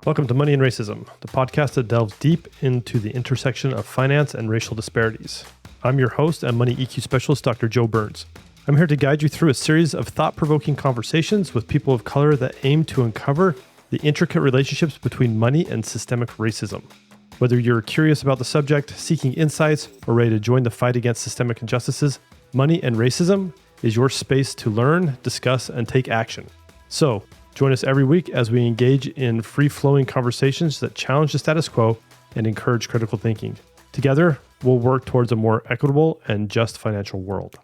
Welcome to Money and Racism, the podcast that delves deep into the intersection of finance and racial disparities. I'm your host and money EQ specialist, Dr. Joe Burns. I'm here to guide you through a series of thought-provoking conversations with people of color that aim to uncover the intricate relationships between money and systemic racism. Whether you're curious about the subject, seeking insights, or ready to join the fight against systemic injustices, Money and Racism is your space to learn, discuss, and take action. So, join us every week as we engage in free-flowing conversations that challenge the status quo and encourage critical thinking. Together, we'll work towards a more equitable and just financial world.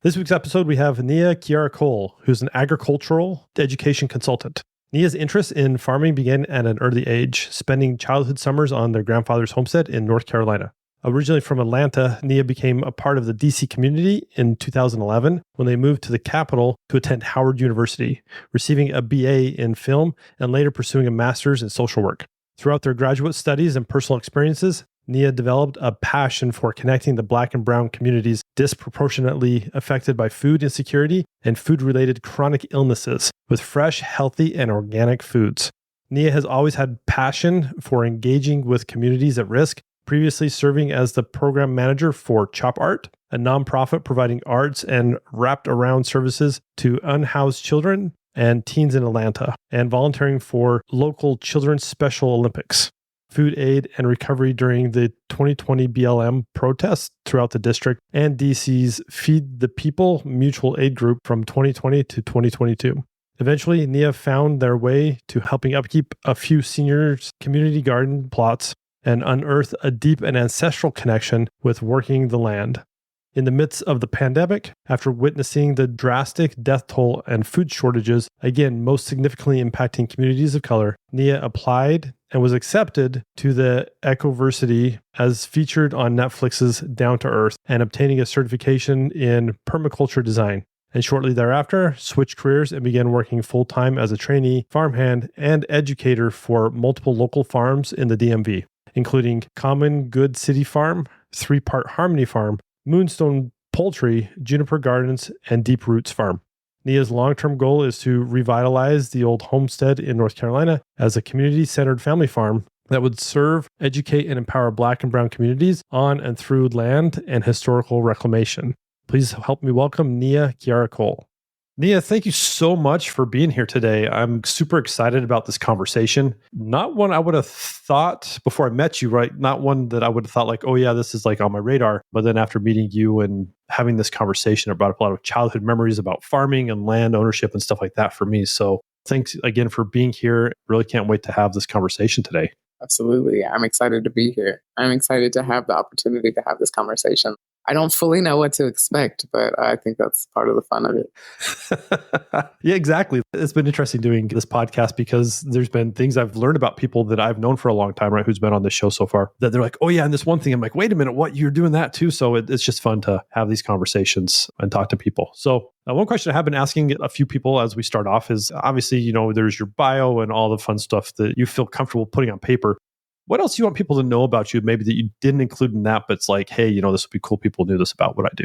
This week's episode, we have Nia Kiara Cole, who's an agricultural education consultant. Nia's interest in farming began at an early age, spending childhood summers on their grandfather's homestead in North Carolina. Originally from Atlanta, Nia became a part of the DC community in 2011 when they moved to the capital to attend Howard University, receiving a BA in film and later pursuing a master's in social work. Throughout their graduate studies and personal experiences, Nia developed a passion for connecting the Black and Brown communities disproportionately affected by food insecurity and food-related chronic illnesses with fresh, healthy, and organic foods. Nia has always had passion for engaging with communities at risk, previously serving as the program manager for Chop Art, a nonprofit providing arts and wrapped around services to unhoused children and teens in Atlanta, and volunteering for local Children's Special Olympics, food aid and recovery during the 2020 BLM protests throughout the district, and DC's Feed the People mutual aid group from 2020 to 2022. Eventually, Nia found their way to helping upkeep a few seniors' community garden plots and unearth a deep and ancestral connection with working the land. In the midst of the pandemic, after witnessing the drastic death toll and food shortages, again, most significantly impacting communities of color, Nia applied and was accepted to the Ecoversity as featured on Netflix's Down to Earth and obtaining a certification in permaculture design. And shortly thereafter, switched careers and began working full-time as a trainee, farmhand, and educator for multiple local farms in the DMV, including Common Good City Farm, 3-Part Harmony Farm, Moonstone Poultry, Juniper Gardens, and Deep Roots Farm. Nia's long-term goal is to revitalize the old homestead in North Carolina as a community-centered family farm that would serve, educate, and empower Black and Brown communities on and through land and historical reclamation. Please help me welcome Nia Kiara Cole. Nia, thank you so much for being here today. I'm super excited about this conversation. Not one I would have thought before I met you, right? Not one that I would have thought like, oh yeah, this is like on my radar. But then after meeting you and having this conversation, it brought up a lot of childhood memories about farming and land ownership and stuff like that for me. So thanks again for being here. Really can't wait to have this conversation today. Absolutely. I'm excited to be here. I'm excited to have the opportunity to have this conversation. I don't fully know what to expect, but I think that's part of the fun of it. Yeah, exactly. It's been interesting doing this podcast because there's been things I've learned about people that I've known for a long time, right? Who's been on this show so far that they're like, oh yeah, and this one thing, I'm like, wait a minute, what? You're doing that too? So it's just fun to have these conversations and talk to people. So one question I have been asking a few people as we start off is obviously, you know, there's your bio and all the fun stuff that you feel comfortable putting on paper. What else do you want people to know about you, maybe that you didn't include in that, but it's like, hey, you know, this would be cool. People knew this about what I do.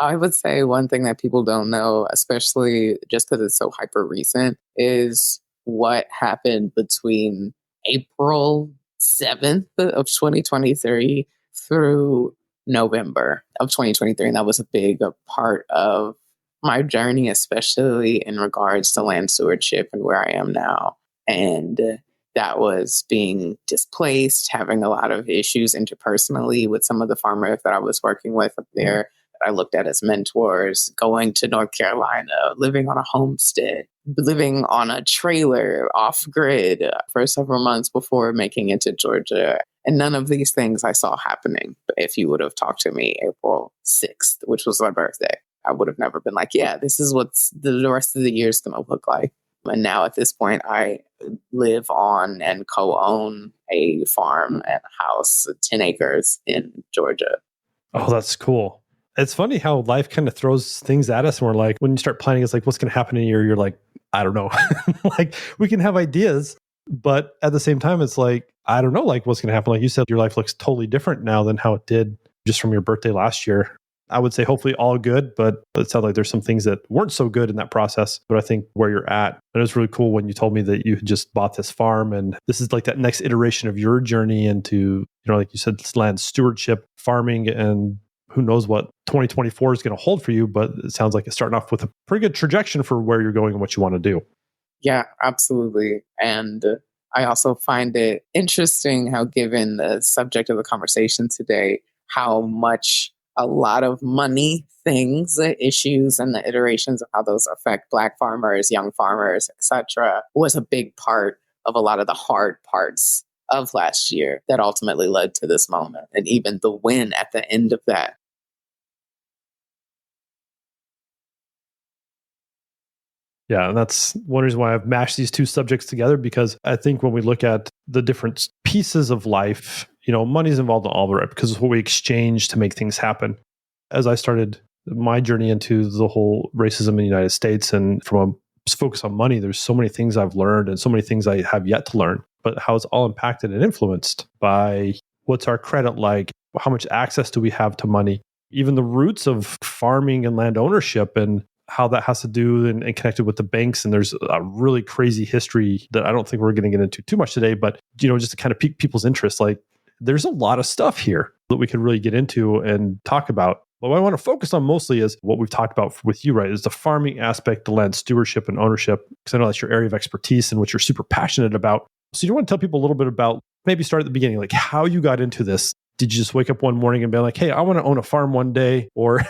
I would say one thing that people don't know, especially just because it's so hyper recent, is what happened between April 7th of 2023 through November of 2023. And that was a big part of my journey, especially in regards to land stewardship and where I am now. And that was being displaced, having a lot of issues interpersonally with some of the farmers that I was working with up there that I looked at as mentors, going to North Carolina, living on a homestead, living on a trailer off grid for several months before making it to Georgia. And none of these things I saw happening. If you would have talked to me April 6th, which was my birthday, I would have never been like, yeah, this is what the rest of the year is going to look like. And now at this point, I live on and co-own a farm and a house, 10 acres in Georgia. Oh, that's cool. It's funny how life kind of throws things at us. And we're like, when you start planning, it's like, what's going to happen in a year? You're like, I don't know. Like, we can have ideas, but at the same time, it's like, I don't know, like what's going to happen. Like you said, your life looks totally different now than how it did just from your birthday last year. I would say hopefully all good, but it sounds like there's some things that weren't so good in that process. But I think where you're at, and it was really cool when you told me that you had just bought this farm, and this is like that next iteration of your journey into, like you said, land stewardship, farming, and who knows what 2024 is going to hold for you. But it sounds like it's starting off with a pretty good trajectory for where you're going and what you want to do. Yeah, absolutely. And I also find it interesting how, given the subject of the conversation today, how much a lot of money things, the issues and the iterations of how those affect Black farmers, young farmers, etc., was a big part of a lot of the hard parts of last year that ultimately led to this moment, and even the win at the end of that. Yeah, and that's one reason why I've mashed these two subjects together, because I think when we look at the different pieces of life, money's involved in all of it because it's what we exchange to make things happen. As I started my journey into the whole racism in the United States, and from a focus on money, there's so many things I've learned and so many things I have yet to learn, but how it's all impacted and influenced by what's our credit like, how much access do we have to money, even the roots of farming and land ownership, and how that has to do and connected with the banks. And there's a really crazy history that I don't think we're going to get into too much today, but just to kind of pique people's interest, like there's a lot of stuff here that we could really get into and talk about. But what I want to focus on mostly is what we've talked about with you, right? Is the farming aspect, the land stewardship and ownership, because I know that's your area of expertise and what you're super passionate about. So you want to tell people a little bit about, maybe start at the beginning, like how you got into this. Did you just wake up one morning and be like, hey, I want to own a farm one day? Or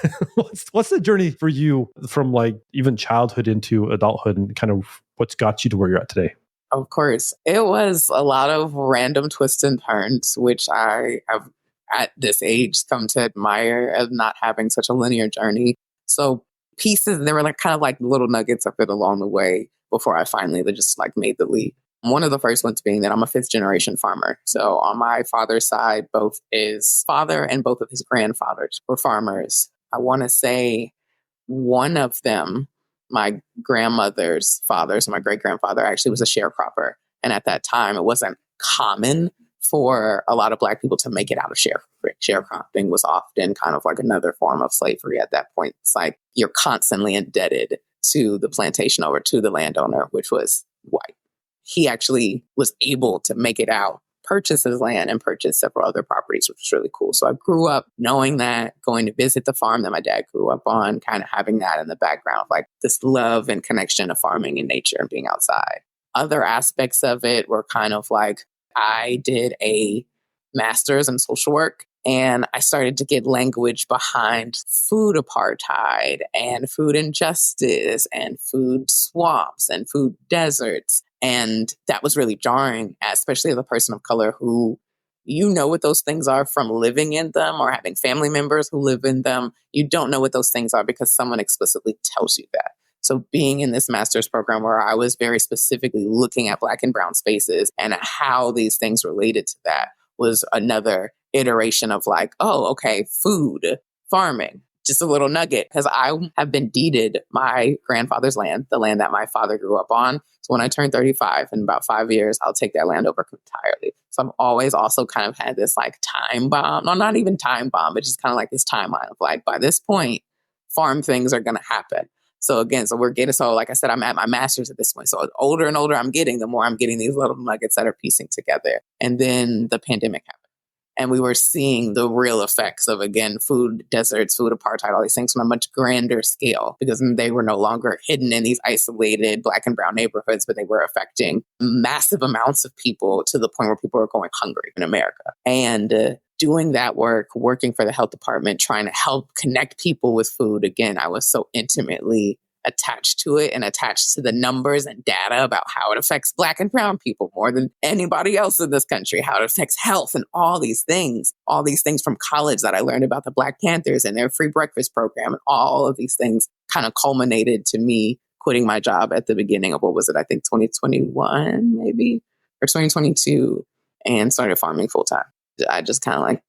what's the journey for you from like even childhood into adulthood, and kind of what's got you to where you're at today? Of course, it was a lot of random twists and turns, which I have at this age come to admire, of not having such a linear journey. So pieces, there were like kind of like little nuggets of it along the way before I finally just like made the leap. One of the first ones being that I'm a fifth generation farmer. So on my father's side, both his father and both of his grandfathers were farmers. I want to say one of them, my grandmother's father, so my great grandfather, actually was a sharecropper. And at that time, it wasn't common for a lot of Black people to make it out of sharecropping. Was often kind of like another form of slavery at that point. It's like you're constantly indebted to the plantation owner, to the landowner, which was white. He actually was able to make it out, purchase his land, and purchase several other properties, which was really cool. So I grew up knowing that, going to visit the farm that my dad grew up on, kind of having that in the background, like this love and connection to farming and nature and being outside. Other aspects of it were kind of like, I did a master's in social work, and I started to get language behind food apartheid and food injustice and food swamps and food deserts. And that was really jarring, especially as a person of color who, what those things are from living in them or having family members who live in them. You don't know what those things are because someone explicitly tells you that. So being in this master's program where I was very specifically looking at Black and brown spaces and how these things related to that was another iteration of like, oh, okay, food, farming, just a little nugget, because I have been deeded my grandfather's land, the land that my father grew up on. So when I turn 35 in about 5 years, I'll take that land over entirely. So I've always also kind of had this like time bomb, no, not even time bomb, but just kind of like this timeline of like, by this point, farm things are going to happen. So again, so like I said, I'm at my master's at this point. So the older and older I'm getting, the more I'm getting these little nuggets that are piecing together. And then the pandemic happened. And we were seeing the real effects of, again, food deserts, food apartheid, all these things on a much grander scale, because they were no longer hidden in these isolated Black and brown neighborhoods, but they were affecting massive amounts of people to the point where people were going hungry in America. And doing that work, working for the health department, trying to help connect people with food. Again, I was so intimately attached to it and attached to the numbers and data about how it affects Black and brown people more than anybody else in this country, how it affects health and all these things from college that I learned about the Black Panthers and their free breakfast program. And all of these things kind of culminated to me quitting my job at the beginning of, 2021 maybe, or 2022, and started farming full time. I just kind of like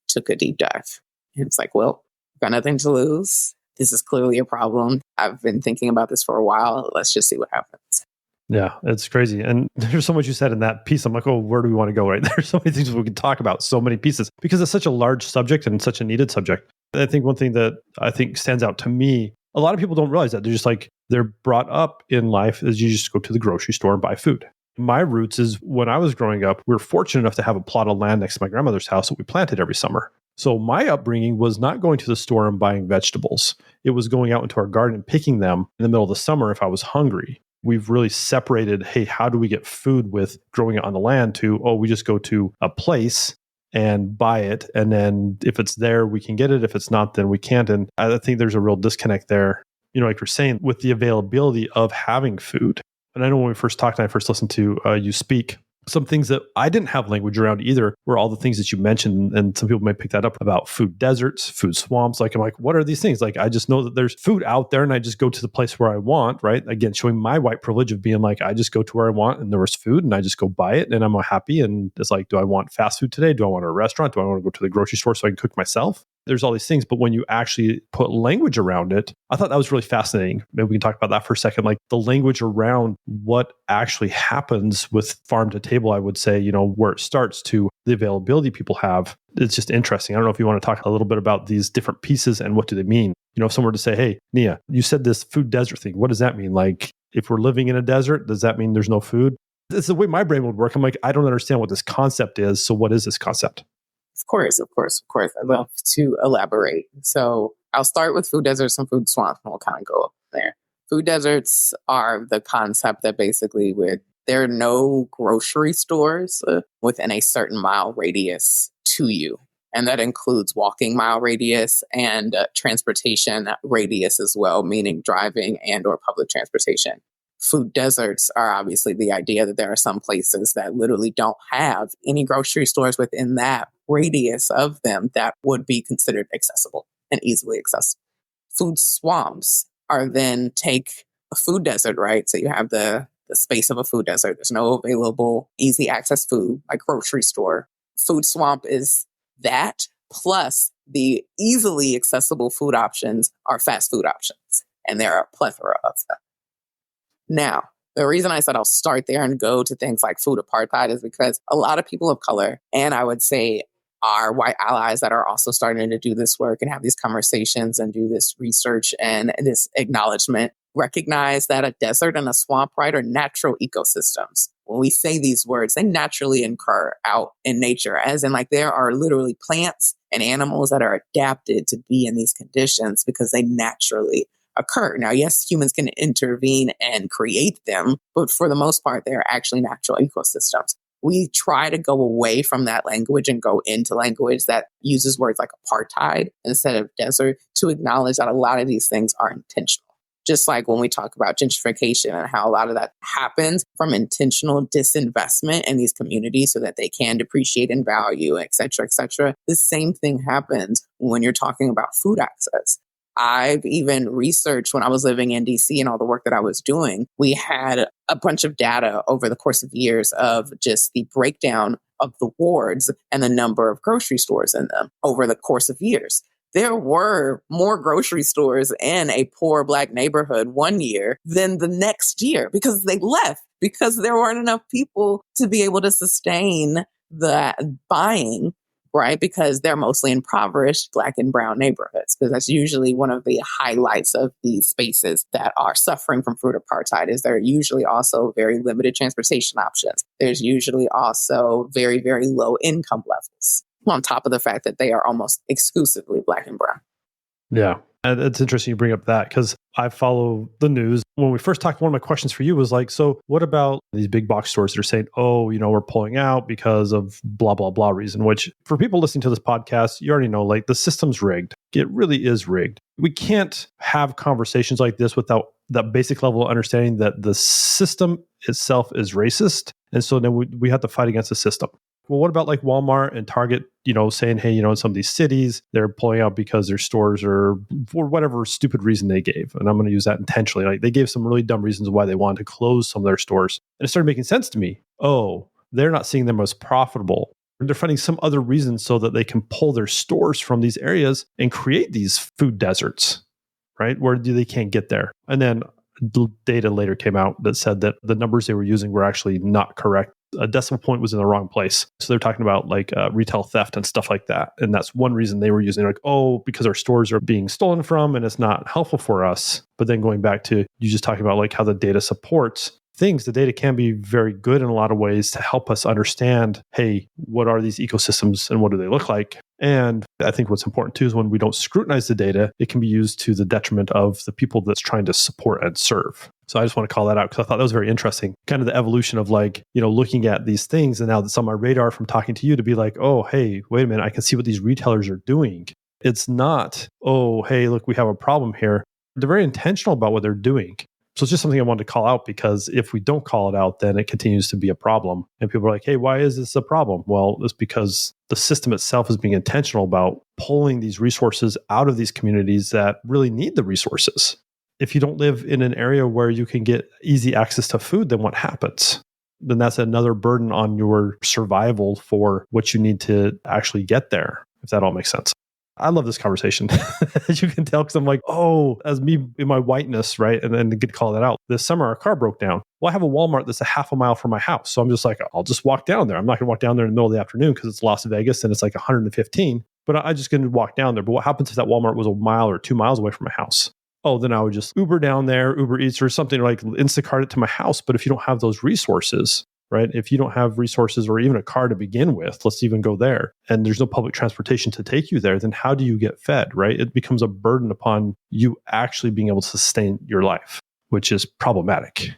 took a deep dive. It's like, well, got nothing to lose. This is clearly a problem. I've been thinking about this for a while. Let's just see what happens. Yeah, it's crazy. And there's so much you said in that piece. I'm like, oh, where do we want to go, right? There's so many things we can talk about, so many pieces, because it's such a large subject and such a needed subject. I think one thing that I think stands out to me, a lot of people don't realize that they're just like, they're brought up in life as you just go to the grocery store and buy food. My roots is when I was growing up, we were fortunate enough to have a plot of land next to my grandmother's house that we planted every summer. So my upbringing was not going to the store and buying vegetables. It was going out into our garden and picking them in the middle of the summer if I was hungry. We've really separated, hey, how do we get food with growing it on the land to, oh, we just go to a place and buy it. And then if it's there, we can get it. If it's not, then we can't. And I think there's a real disconnect there, like you're saying, with the availability of having food. And I know when we first talked and I first listened to you speak, some things that I didn't have language around either were all the things that you mentioned. And some people might pick that up about food deserts, food swamps. Like, I'm like, what are these things? Like, I just know that there's food out there and I just go to the place where I want, right? Again, showing my white privilege of being like, I just go to where I want and there was food and I just go buy it and I'm happy. And it's like, do I want fast food today? Do I want a restaurant? Do I want to go to the grocery store so I can cook myself? There's all these things, but when you actually put language around it, I thought that was really fascinating. Maybe we can talk about that for a second. Like the language around what actually happens with farm to table, I would say, where it starts to the availability people have. It's just interesting. I don't know if you want to talk a little bit about these different pieces and what do they mean? If someone were to say, hey, Nia, you said this food desert thing. What does that mean? Like if we're living in a desert, does that mean there's no food? That's the way my brain would work. I'm like, I don't understand what this concept is. So what is this concept? Of course. I'd love to elaborate. So I'll start with food deserts and food swamps, and we'll kind of go up there. Food deserts are the concept that basically there are no grocery stores within a certain mile radius to you. And that includes walking mile radius and transportation radius as well, meaning driving and or public transportation. Food deserts are obviously the idea that there are some places that literally don't have any grocery stores within that radius of them that would be considered accessible and easily accessible. Food swamps are then take a food desert, right? So you have the space of a food desert. There's no available easy access food like grocery store. Food swamp is that plus the easily accessible food options are fast food options. And there are a plethora of them. Now, the reason I said I'll start there and go to things like food apartheid is because a lot of people of color, and I would say our white allies that are also starting to do this work and have these conversations and do this research and this acknowledgement, recognize that a desert and a swamp, right, are natural ecosystems. When we say these words, they naturally occur out in nature, as in like there are literally plants and animals that are adapted to be in these conditions because they naturally occur. Now, yes, humans can intervene and create them, but for the most part, they're actually natural ecosystems. We try to go away from that language and go into language that uses words like apartheid instead of desert to acknowledge that a lot of these things are intentional. Just like when we talk about gentrification and how a lot of that happens from intentional disinvestment in these communities so that they can depreciate in value, et cetera, et cetera. The same thing happens when you're talking about food access. I've even researched when I was living in DC and all the work that I was doing, we had a bunch of data over the course of years of just the breakdown of the wards and the number of grocery stores in them over the course of years. There were more grocery stores in a poor Black neighborhood one year than the next year because they left, because there weren't enough people to be able to sustain the buying, right? Because they're mostly impoverished Black and brown neighborhoods, because that's usually one of the highlights of these spaces that are suffering from food apartheid is there are usually also very limited transportation options. There's usually also very, very low income levels, on top of the fact that they are almost exclusively Black and brown. Yeah. And it's interesting you bring up that because I follow the news. When we first talked, one of my questions for you was like, so what about these big box stores that are saying, oh, we're pulling out because of blah, blah, blah reason, which for people listening to this podcast, you already know, like the system's rigged. It really is rigged. We can't have conversations like this without that basic level of understanding that the system itself is racist. And so then we have to fight against the system. Well, what about like Walmart and Target, saying, hey, in some of these cities, they're pulling out because their stores are for whatever stupid reason they gave. And I'm going to use that intentionally. Like they gave some really dumb reasons why they wanted to close some of their stores. And it started making sense to me. Oh, they're not seeing them as profitable. They're finding some other reason so that they can pull their stores from these areas and create these food deserts, right? Where they can't get there. And then data later came out that said that the numbers they were using were actually not correct. a decimal point was in the wrong place. So they're talking about like retail theft and stuff like that. And that's one reason they were using like, oh, because our stores are being stolen from and it's not helpful for us. But then going back to you just talking about like how the data supports things, the data can be very good in a lot of ways to help us understand, hey, what are these ecosystems and what do they look like? And I think what's important too is when we don't scrutinize the data, it can be used to the detriment of the people that's trying to support and serve. So I just want to call that out because I thought that was very interesting. Kind of the evolution of like, looking at these things and now that's on my radar from talking to you to be like, oh, hey, wait a minute, I can see what these retailers are doing. It's not, oh, hey, look, we have a problem here. They're very intentional about what they're doing. So it's just something I wanted to call out because if we don't call it out, then it continues to be a problem. And people are like, hey, why is this a problem? Well, it's because the system itself is being intentional about pulling these resources out of these communities that really need the resources. If you don't live in an area where you can get easy access to food, then what happens? Then that's another burden on your survival for what you need to actually get there, if that all makes sense. I love this conversation, as you can tell, because I'm like, oh, as me in my whiteness, right? And then to get to call that out. This summer, our car broke down. Well, I have a Walmart that's a half a mile from my house. So I'm just like, I'll just walk down there. I'm not going to walk down there in the middle of the afternoon because it's Las Vegas and it's like 115. But I'm just going to walk down there. But what happens if that Walmart was a mile or 2 miles away from my house? Oh, then I would just Uber down there, Uber Eats or something, like Instacart it to my house. But if you don't have those resources, right? If you don't have resources or even a car to begin with, let's even go there, and there's no public transportation to take you there, then how do you get fed, right? It becomes a burden upon you actually being able to sustain your life, which is problematic.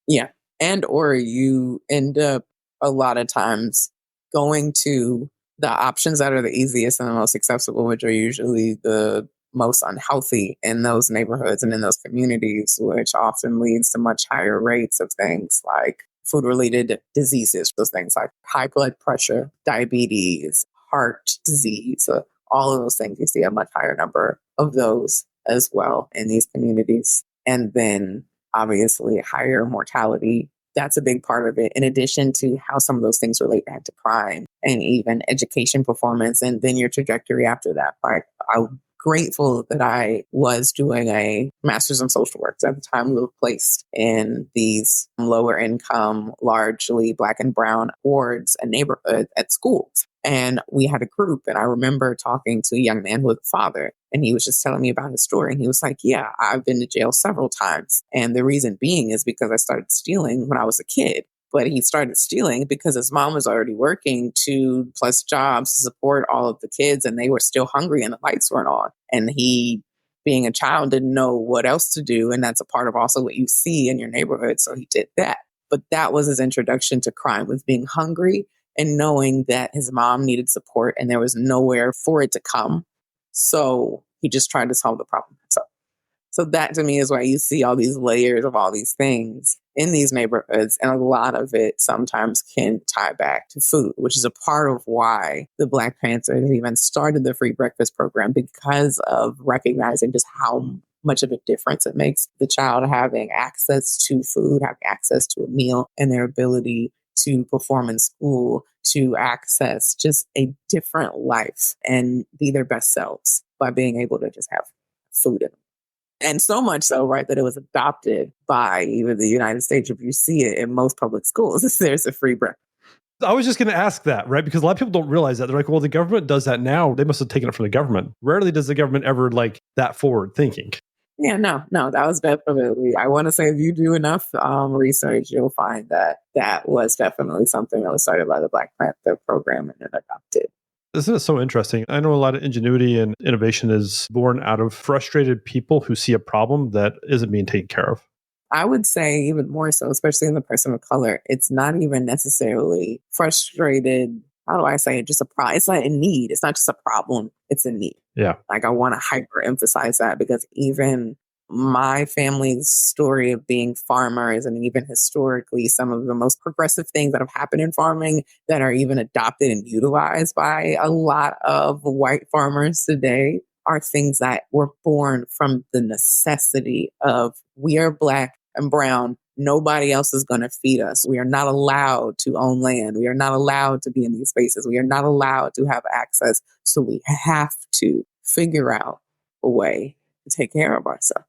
Yeah. And or you end up a lot of times going to the options that are the easiest and the most accessible, which are usually the most unhealthy in those neighborhoods and in those communities, which often leads to much higher rates of things like food-related diseases, those things like high blood pressure, diabetes, heart disease, all of those things. You see a much higher number of those as well in these communities. And then obviously higher mortality. That's a big part of it, in addition to how some of those things relate back to crime and even education performance, and then your trajectory after that. Like, I'm grateful that I was doing a master's in social work. At the time, we were placed in these lower income, largely Black and brown wards and neighborhoods at schools. And we had a group, and I remember talking to a young man who was a father, and he was just telling me about his story. And he was like, yeah, I've been to jail several times. And the reason being is because I started stealing when I was a kid. But he started stealing because his mom was already working 2+ jobs to support all of the kids, and they were still hungry and the lights weren't on. And he, being a child, didn't know what else to do. And that's a part of also what you see in your neighborhood. So he did that. But that was his introduction to crime, was being hungry and knowing that his mom needed support and there was nowhere for it to come. So he just tried to solve the problem. So that to me is why you see all these layers of all these things in these neighborhoods. And a lot of it sometimes can tie back to food, which is a part of why the Black Panthers even started the free breakfast program, because of recognizing just how much of a difference it makes the child having access to food, having access to a meal, and their ability to perform in school, to access just a different life and be their best selves by being able to just have food in them. And so much so, right, that it was adopted by even the United States. If you see it in most public schools, there's a free breakfast. I was just going to ask that, right? Because a lot of people don't realize that. They're like, well, the government does that now. They must have taken it from the government. Rarely does the government ever like that forward thinking. Yeah, no, that was definitely, I want to say if you do enough research, you'll find that that was definitely something that was started by the Black Panther program and then adopted. Isn't it so interesting? I know a lot of ingenuity and innovation is born out of frustrated people who see a problem that isn't being taken care of. I would say even more so, especially in the person of color, it's not even necessarily frustrated. How do I say it? Just a problem. It's like a need. It's not just a problem. It's a need. Yeah. Like, I want to hyper emphasize that, because even my family's story of being farmers, and even historically, some of the most progressive things that have happened in farming that are even adopted and utilized by a lot of white farmers today are things that were born from the necessity of, we are Black and brown. Nobody else is going to feed us. We are not allowed to own land. We are not allowed to be in these spaces. We are not allowed to have access. So we have to figure out a way to take care of ourselves.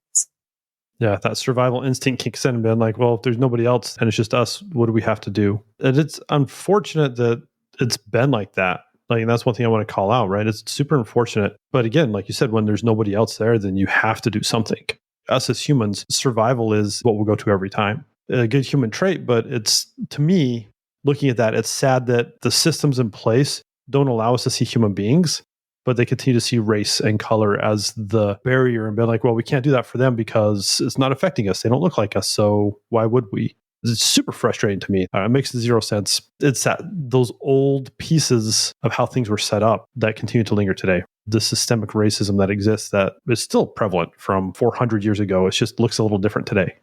Yeah, that survival instinct kicks in and being like, well, if there's nobody else and it's just us, what do we have to do? And it's unfortunate that it's been like that. Like, and that's one thing I want to call out, right? It's super unfortunate. But again, like you said, when there's nobody else there, then you have to do something. Us as humans, survival is what we'll go to every time. A good human trait, but it's, to me, looking at that, it's sad that the systems in place don't allow us to see human beings, but they continue to see race and color as the barrier and be like, well, we can't do that for them because it's not affecting us. They don't look like us. So why would we? It's super frustrating to me. It makes zero sense. It's that those old pieces of how things were set up that continue to linger today. The systemic racism that exists that is still prevalent from 400 years ago. It just looks a little different today.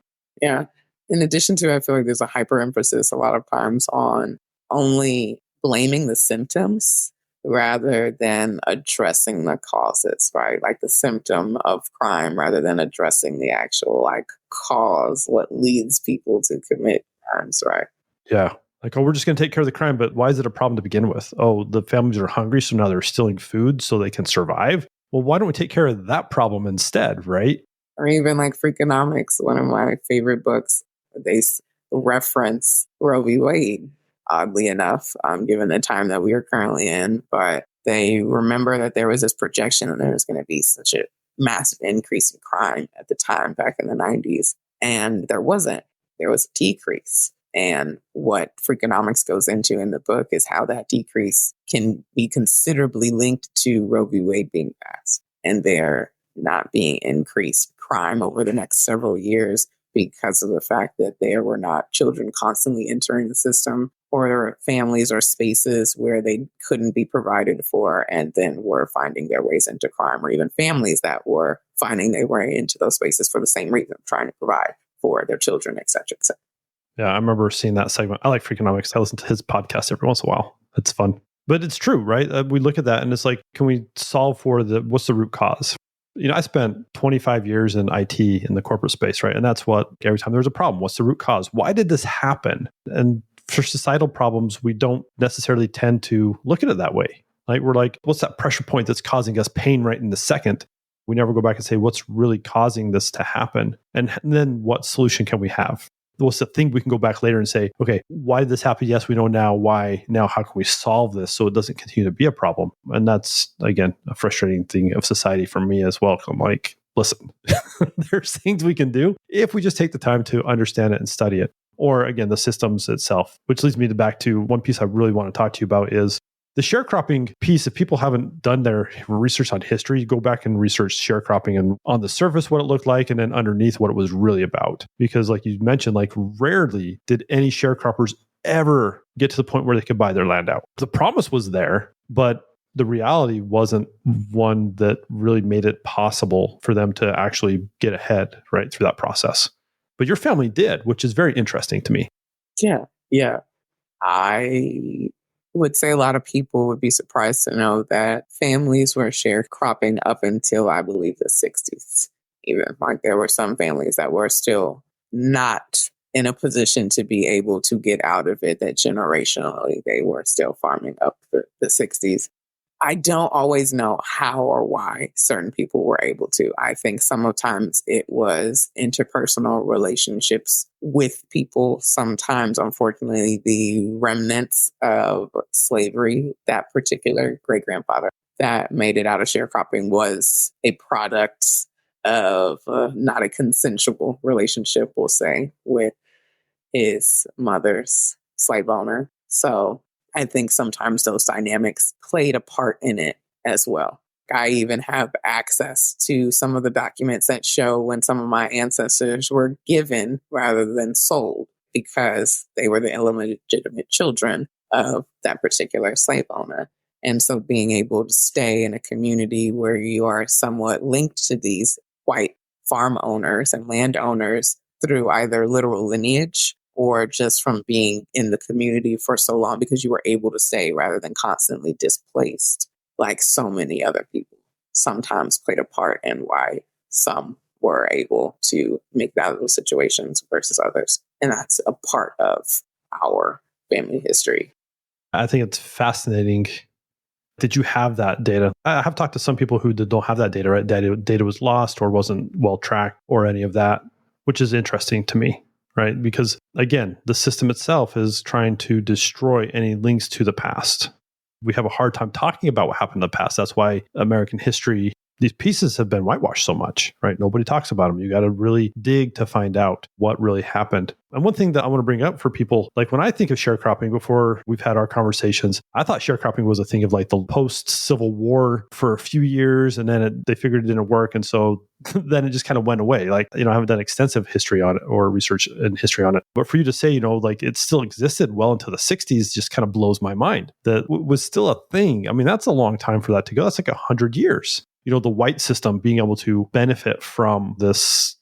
Yeah. In addition to, I feel like there's a hyper emphasis a lot of times on only blaming the symptoms rather than addressing the causes, right? Like the symptom of crime rather than addressing the actual like cause, what leads people to commit crimes, right? Yeah. Like, oh, we're just going to take care of the crime, but why is it a problem to begin with? Oh, the families are hungry, so now they're stealing food so they can survive. Well, why don't we take care of that problem instead, right? Or even like Freakonomics, one of my favorite books, they reference Roe v. Wade, oddly enough, given the time that we are currently in. But they remember that there was this projection that there was going to be such a massive increase in crime at the time back in the 90s. And there wasn't. There was a decrease. And what Freakonomics goes into in the book is how that decrease can be considerably linked to Roe v. Wade being passed and there not being increased crime over the next several years because of the fact that there were not children constantly entering the system or families or spaces where they couldn't be provided for and then were finding their ways into crime, or even families that were finding their way into those spaces for the same reason, trying to provide for their children, et cetera, et cetera. Yeah, I remember seeing that segment. I like Freakonomics. I listen to his podcast every once in a while. It's fun. But it's true, right? We look at that and it's like, can we solve for what's the root cause? You know, I spent 25 years in IT in the corporate space, right? And that's what, every time there's a problem, what's the root cause? Why did this happen? And for societal problems, we don't necessarily tend to look at it that way. Like, we're like, what's that pressure point that's causing us pain right in the second? We never go back and say, what's really causing this to happen? And then what solution can we have? What's the thing we can go back later and say, okay, why did this happen? Yes, we know now. Why now? How can we solve this so it doesn't continue to be a problem? And that's, again, a frustrating thing of society for me as well. I'm like, listen, there's things we can do if we just take the time to understand it and study it. Or again, the systems itself, which leads me back to one piece I really want to talk to you about is the sharecropping piece. If people haven't done their research on history, go back and research sharecropping and on the surface what it looked like and then underneath what it was really about. Because like you mentioned, like rarely did any sharecroppers ever get to the point where they could buy their land out. The promise was there, but the reality wasn't one that really made it possible for them to actually get ahead right through that process. But your family did, which is very interesting to me. Yeah. I would say a lot of people would be surprised to know that families were sharecropping up until, I believe, the 60s. Even like there were some families that were still not in a position to be able to get out of it, that generationally they were still farming up the 60s. I don't always know how or why certain people were able to. I think sometimes it was interpersonal relationships with people. Sometimes, unfortunately, the remnants of slavery, that particular great-grandfather that made it out of sharecropping was a product of not a consensual relationship, we'll say, with his mother's slave owner. So I think sometimes those dynamics played a part in it as well. I even have access to some of the documents that show when some of my ancestors were given rather than sold because they were the illegitimate children of that particular slave owner. And so being able to stay in a community where you are somewhat linked to these white farm owners and landowners through either literal lineage or just from being in the community for so long because you were able to stay rather than constantly displaced, like so many other people, sometimes played a part in why some were able to make it out of those situations versus others. And that's a part of our family history. I think it's fascinating. Did you have that data? I have talked to some people who don't have that data, right? Data was lost or wasn't well tracked or any of that. which is interesting to me, right? Because again, the system itself is trying to destroy any links to the past. We have a hard time talking about what happened in the past. That's why American history, these pieces have been whitewashed so much, right? Nobody talks about them. You got to really dig to find out what really happened. And one thing that I want to bring up for people, like when I think of sharecropping, before we've had our conversations, I thought sharecropping was a thing of like the post-Civil War for a few years, and then they figured it didn't work. And so then it just kind of went away. Like, I haven't done extensive history on it or research in history on it. But for you to say, like it still existed well into the 60s just kind of blows my mind. That was still a thing. I mean, that's a long time for that to go. That's like 100 years. The white system being able to benefit from this,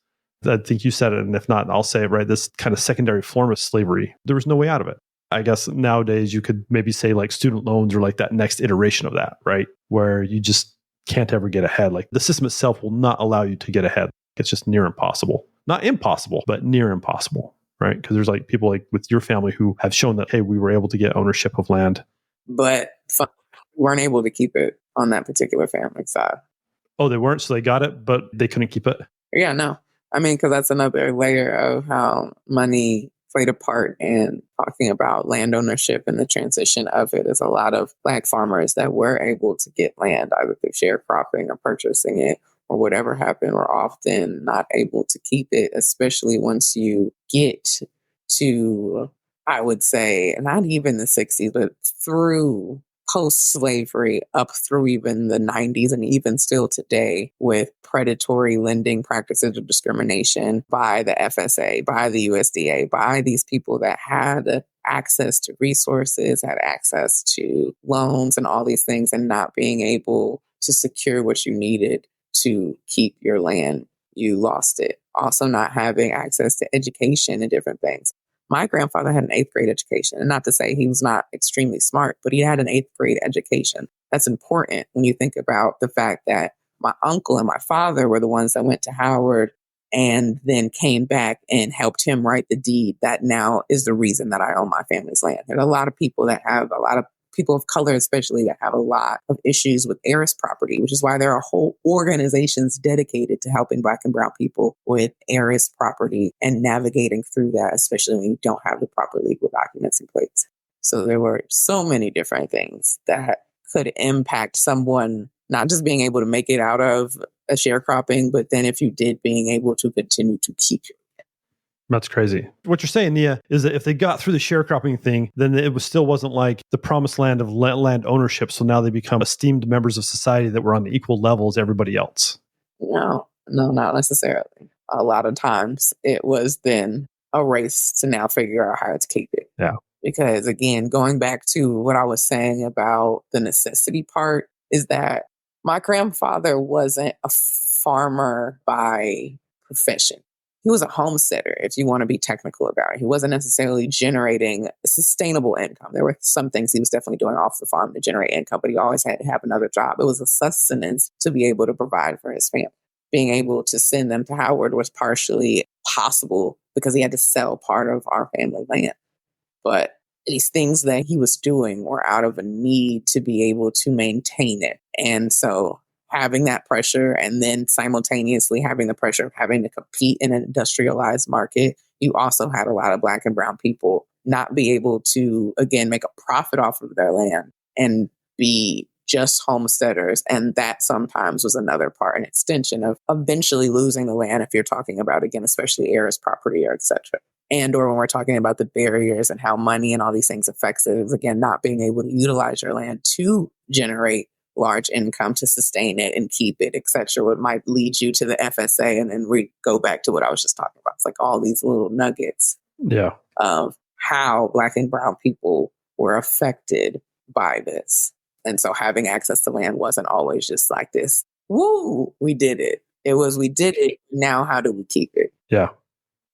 I think you said it, and if not, I'll say it, right? This kind of secondary form of slavery. There was no way out of it. I guess nowadays you could maybe say like student loans or like that next iteration of that, right? Where you just can't ever get ahead. Like the system itself will not allow you to get ahead. It's just near impossible. Not impossible, but near impossible, right? Because there's like people like with your family who have shown that, hey, we were able to get ownership of land. But weren't able to keep it on that particular family side. Oh, they weren't? So they got it, but they couldn't keep it? Yeah, no. I mean, because that's another layer of how money played a part in talking about land ownership and the transition of it. Is a lot of Black farmers that were able to get land either through sharecropping or purchasing it or whatever happened were often not able to keep it, especially once you get to, I would say, not even the 60s, but through post-slavery up through even the 90s and even still today with predatory lending practices of discrimination by the FSA, by the USDA, by these people that had access to resources, had access to loans and all these things, and not being able to secure what you needed to keep your land. You lost it. Also not having access to education and different things. My grandfather had an 8th grade education, and not to say he was not extremely smart, but he had an 8th grade education. That's important when you think about the fact that my uncle and my father were the ones that went to Howard and then came back and helped him write the deed that now is the reason that I own my family's land. There are a lot of people that have a lot of people of color, especially, that have a lot of issues with heiress property, which is why there are whole organizations dedicated to helping Black and brown people with heiress property and navigating through that, especially when you don't have the proper legal documents in place. So there were so many different things that could impact someone not just being able to make it out of a sharecropping, but then if you did, being able to continue to keep it. That's crazy. What you're saying, Nia, is that if they got through the sharecropping thing, then it still wasn't like the promised land of land ownership. So now they become esteemed members of society that were on the equal level as everybody else. No, not necessarily. A lot of times it was then a race to now figure out how to keep it. Yeah. Because again, going back to what I was saying about the necessity part, is that my grandfather wasn't a farmer by profession. He was a homesteader, if you want to be technical about it. He wasn't necessarily generating a sustainable income. There were some things he was definitely doing off the farm to generate income, but he always had to have another job. It was a sustenance to be able to provide for his family. Being able to send them to Howard was partially possible because he had to sell part of our family land. But these things that he was doing were out of a need to be able to maintain it. And so having that pressure and then simultaneously having the pressure of having to compete in an industrialized market, you also had a lot of Black and brown people not be able to, again, make a profit off of their land and be just homesteaders. And that sometimes was another part, an extension of eventually losing the land if you're talking about, again, especially heiress property or et cetera. And or when we're talking about the barriers and how money and all these things affects it, is again, not being able to utilize your land to generate large income to sustain it and keep it, et cetera, what might lead you to the FSA. And then we go back to what I was just talking about. It's like all these little nuggets of how Black and brown people were affected by this. And so having access to land wasn't always just like this, woo, we did it. It was, we did it. Now, how do we keep it? Yeah.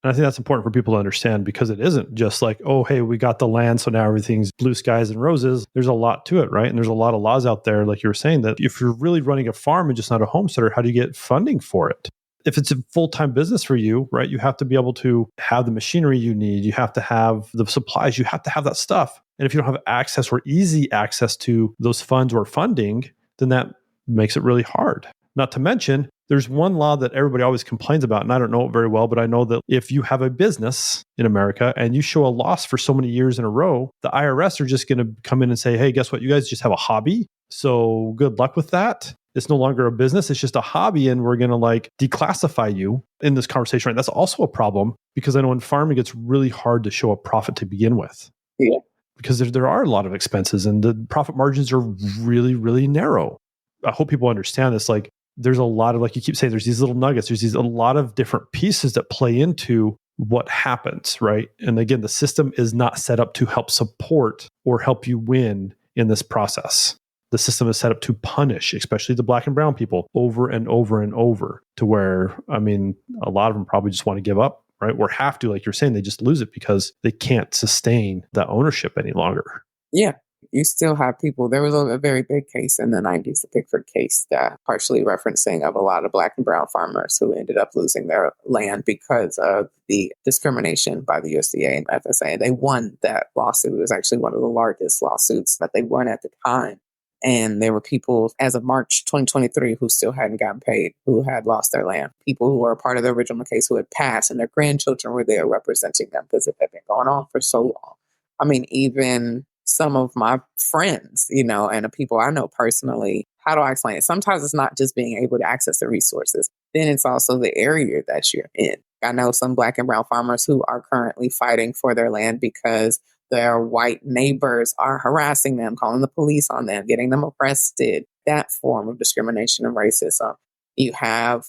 And I think that's important for people to understand, because it isn't just like, oh, hey, we got the land, so now everything's blue skies and roses. There's a lot to it, right? And there's a lot of laws out there, like you were saying, that if you're really running a farm and just not a homesteader, how do you get funding for it? If it's a full-time business for you, right, you have to be able to have the machinery you need. You have to have the supplies. You have to have that stuff. And if you don't have access or easy access to those funds or funding, then that makes it really hard. Not to mention, There's one law that everybody always complains about, and I don't know it very well, but I know that if you have a business in America and you show a loss for so many years in a row, the IRS are just going to come in and say, hey, guess what? You guys just have a hobby. So good luck with that. It's no longer a business. It's just a hobby. And we're going to like declassify you in this conversation. Right? That's also a problem because I know in farming, it's really hard to show a profit to begin with. Yeah. Because there are a lot of expenses and the profit margins are really, really narrow. I hope people understand this. Like, there's a lot of, like you keep saying, there's these little nuggets. There's a lot of different pieces that play into what happens, right? And again, the system is not set up to help support or help you win in this process. The system is set up to punish, especially the Black and brown people, over and over and over to where, I mean, a lot of them probably just want to give up, right? Or have to, like you're saying, they just lose it because they can't sustain that ownership any longer. Yeah. You still have people. There was a very big case in the 90s, the Pickford case, that partially referencing of a lot of Black and brown farmers who ended up losing their land because of the discrimination by the USDA and FSA. They won that lawsuit. It was actually one of the largest lawsuits that they won at the time. And there were people, as of March 2023, who still hadn't gotten paid, who had lost their land. People who were a part of the original case who had passed, and their grandchildren were there representing them because it had been going on for so long. I mean, even some of my friends, and the people I know personally, how do I explain it? Sometimes it's not just being able to access the resources. Then it's also the area that you're in. I know some Black and brown farmers who are currently fighting for their land because their white neighbors are harassing them, calling the police on them, getting them arrested. That form of discrimination and racism. You have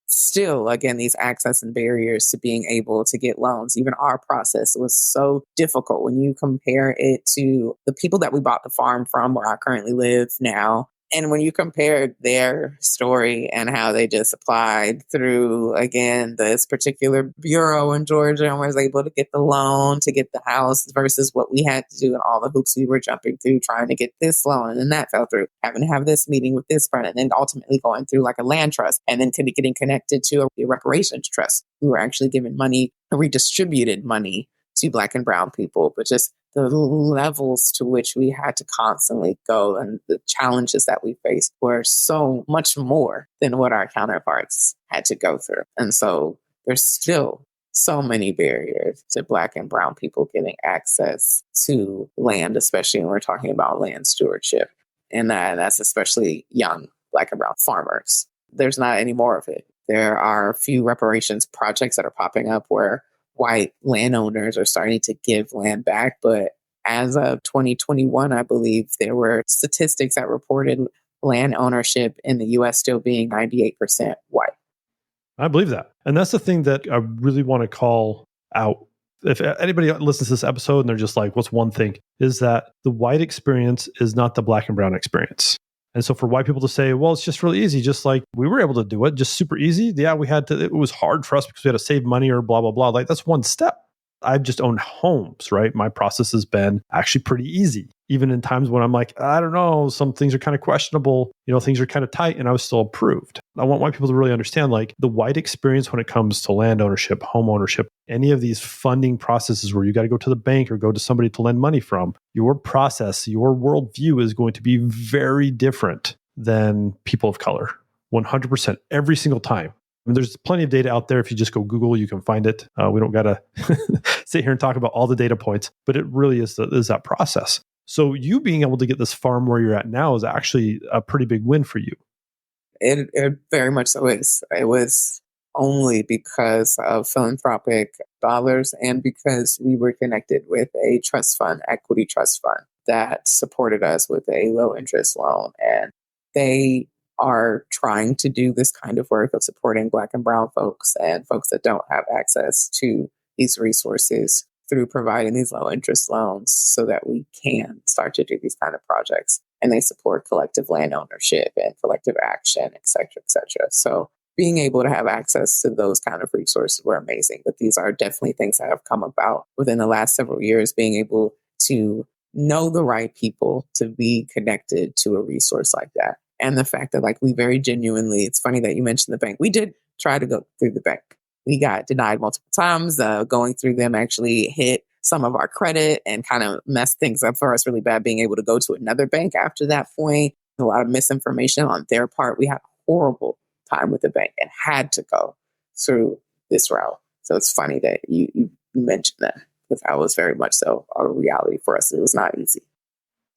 still, again, these access and barriers to being able to get loans. Even our process was so difficult when you compare it to the people that we bought the farm from, where I currently live now. And when you compare their story and how they just applied through, again, this particular bureau in Georgia and was able to get the loan to get the house versus what we had to do and all the hoops we were jumping through trying to get this loan. And then that fell through, having to have this meeting with this friend, and then ultimately going through like a land trust and then getting connected to a reparations trust. We were actually given money, redistributed money to Black and brown people, but just the levels to which we had to constantly go and the challenges that we faced were so much more than what our counterparts had to go through. And so there's still so many barriers to Black and brown people getting access to land, especially when we're talking about land stewardship. And that's especially young Black and brown farmers. There's not any more of it. There are a few reparations projects that are popping up where white landowners are starting to give land back. But as of 2021, I believe there were statistics that reported land ownership in the U.S. still being 98% white. I believe that. And that's the thing that I really want to call out. If anybody listens to this episode and they're just like, what's one thing? Is that the white experience is not the Black and brown experience. And so for white people to say, well, it's just really easy, just like we were able to do it, just super easy. Yeah, it was hard for us because we had to save money or blah, blah, blah. Like that's one step. I've just owned homes, right? My process has been actually pretty easy. Even in times when I'm like, I don't know, some things are kind of questionable, things are kind of tight, and I was still approved. I want white people to really understand like the white experience when it comes to land ownership, home ownership, any of these funding processes where you got to go to the bank or go to somebody to lend money from, your process, your worldview is going to be very different than people of color. 100%, every single time. I mean, there's plenty of data out there. If you just go Google, you can find it. We don't got to sit here and talk about all the data points, but it really is that process. So you being able to get this farm where you're at now is actually a pretty big win for you. It very much so is. It was only because of philanthropic dollars and because we were connected with a trust fund, equity trust fund, that supported us with a low interest loan. And they are trying to do this kind of work of supporting Black and brown folks and folks that don't have access to these resources through providing these low interest loans so that we can start to do these kind of projects. And they support collective land ownership and collective action, et cetera, et cetera. So being able to have access to those kind of resources were amazing. But these are definitely things that have come about within the last several years, being able to know the right people to be connected to a resource like that. And the fact that we very genuinely, it's funny that you mentioned the bank. We did try to go through the bank. We got denied multiple times. Going through them actually hit some of our credit and kind of messed things up for us really bad, being able to go to another bank after that point. A lot of misinformation on their part. We had a horrible time with the bank and had to go through this route. So it's funny that you mentioned that, because that was very much so a reality for us. It was not easy.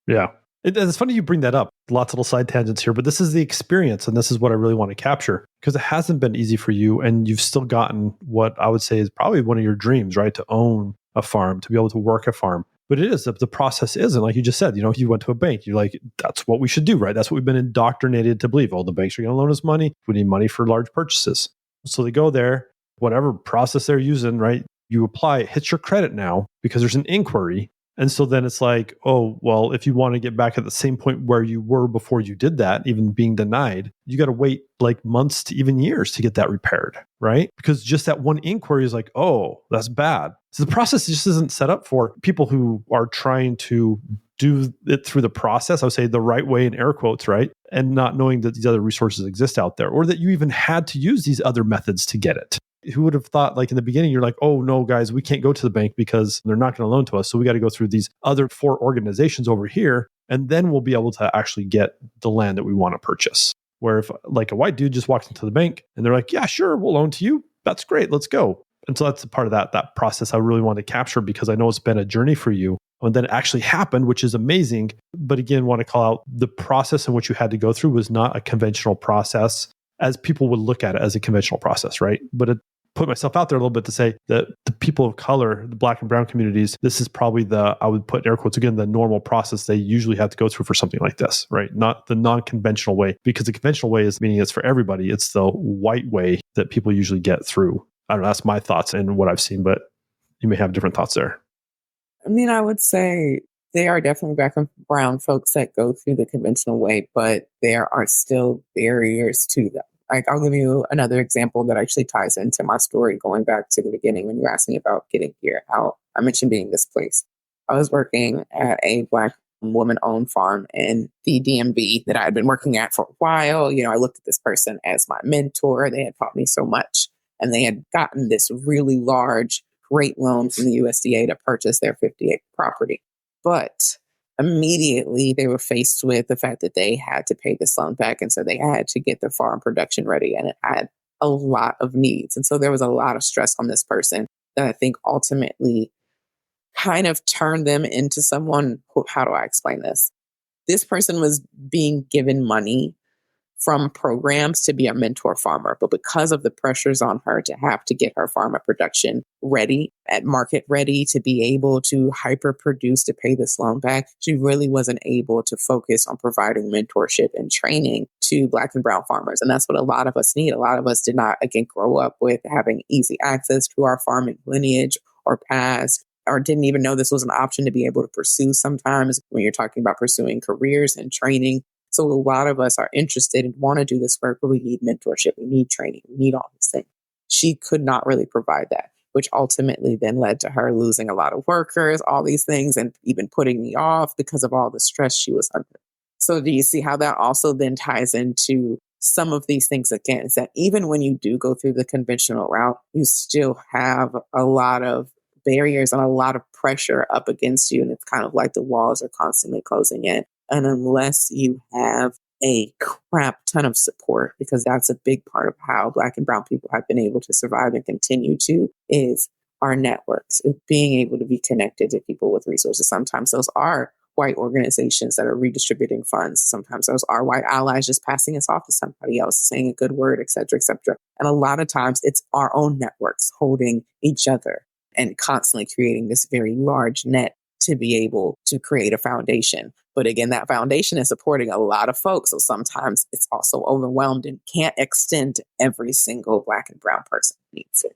Yeah. It's funny you bring that up. Lots of little side tangents here, but this is the experience. And this is what I really want to capture, because it hasn't been easy for you. And you've still gotten what I would say is probably one of your dreams, right? To own a farm, to be able to work a farm. But it is, the process isn't like you just said, you went to a bank, you're like, that's what we should do, right? That's what we've been indoctrinated to believe. Oh, the banks are going to loan us money. We need money for large purchases. So they go there, whatever process they're using, right? You apply, it hits your credit now because there's an inquiry. And so then it's like, oh, well, if you want to get back at the same point where you were before you did that, even being denied, you got to wait like months to even years to get that repaired, right? Because just that one inquiry is like, oh, that's bad. So the process just isn't set up for people who are trying to do it through the process, I would say the right way in air quotes, right? And not knowing that these other resources exist out there, or that you even had to use these other methods to get it. Who would have thought, like in the beginning, you're like, oh no, guys, we can't go to the bank because they're not going to loan to us. So we got to go through these other 4 organizations over here, and then we'll be able to actually get the land that we want to purchase. Where if like a white dude just walks into the bank and they're like, yeah, sure, we'll loan to you. That's great. Let's go. And so that's a part of that process I really want to capture, because I know it's been a journey for you. And then it actually happened, which is amazing. But again, want to call out the process in which you had to go through was not a conventional process as people would look at it as a conventional process, right? But it put myself out there a little bit to say that the people of color, the Black and brown communities, this is probably I would put in air quotes again, the normal process they usually have to go through for something like this, right? Not the non-conventional way, because the conventional way is meaning it's for everybody. It's the white way that people usually get through. I don't know, that's my thoughts and what I've seen, but you may have different thoughts there. I mean, I would say there are definitely Black and brown folks that go through the conventional way, but there are still barriers to them. Like, I'll give you another example that actually ties into my story, going back to the beginning when you asked me about getting here, how I mentioned being displaced. I was working at a Black woman-owned farm in the DMV that I had been working at for a while. I looked at this person as my mentor. They had taught me so much, and they had gotten this really large, great loan from the USDA to purchase their 50-acre property. But immediately they were faced with the fact that they had to pay this loan back. And so they had to get their farm production ready, and it had a lot of needs. And so there was a lot of stress on this person that I think ultimately kind of turned them into someone how do I explain this? This person was being given money from programs to be a mentor farmer. But because of the pressures on her to have to get her farm production ready, at market ready, to be able to hyper produce to pay this loan back, she really wasn't able to focus on providing mentorship and training to Black and brown farmers. And that's what a lot of us need. A lot of us did not, again, grow up with having easy access to our farming lineage or past, or didn't even know this was an option to be able to pursue sometimes when you're talking about pursuing careers and training. So a lot of us are interested and want to do this work, but we need mentorship, we need training, we need all these things. She could not really provide that, which ultimately then led to her losing a lot of workers, all these things, and even putting me off because of all the stress she was under. So do you see how that also then ties into some of these things again? Is that even when you do go through the conventional route, you still have a lot of barriers and a lot of pressure up against you. And it's kind of like the walls are constantly closing in. And unless you have a crap ton of support, because that's a big part of how Black and brown people have been able to survive and continue to, is our networks, being able to be connected to people with resources. Sometimes those are white organizations that are redistributing funds. Sometimes those are white allies just passing us off to somebody else, saying a good word, et cetera, et cetera. And a lot of times it's our own networks holding each other and constantly creating this very large net to be able to create a foundation. But again, that foundation is supporting a lot of folks. So sometimes it's also overwhelmed and can't extend to every single Black and brown person who needs it.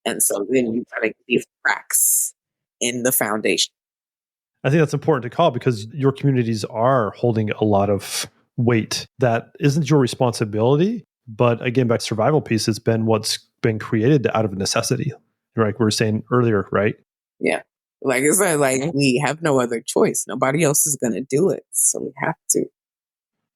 And so then you kind of get these cracks in the foundation. I think that's important to call, because your communities are holding a lot of weight that isn't your responsibility. But again, back to survival piece, it's been what's been created out of necessity, like we were saying earlier, right? Yeah. Like I said, like we have no other choice. Nobody else is going to do it. So we have to.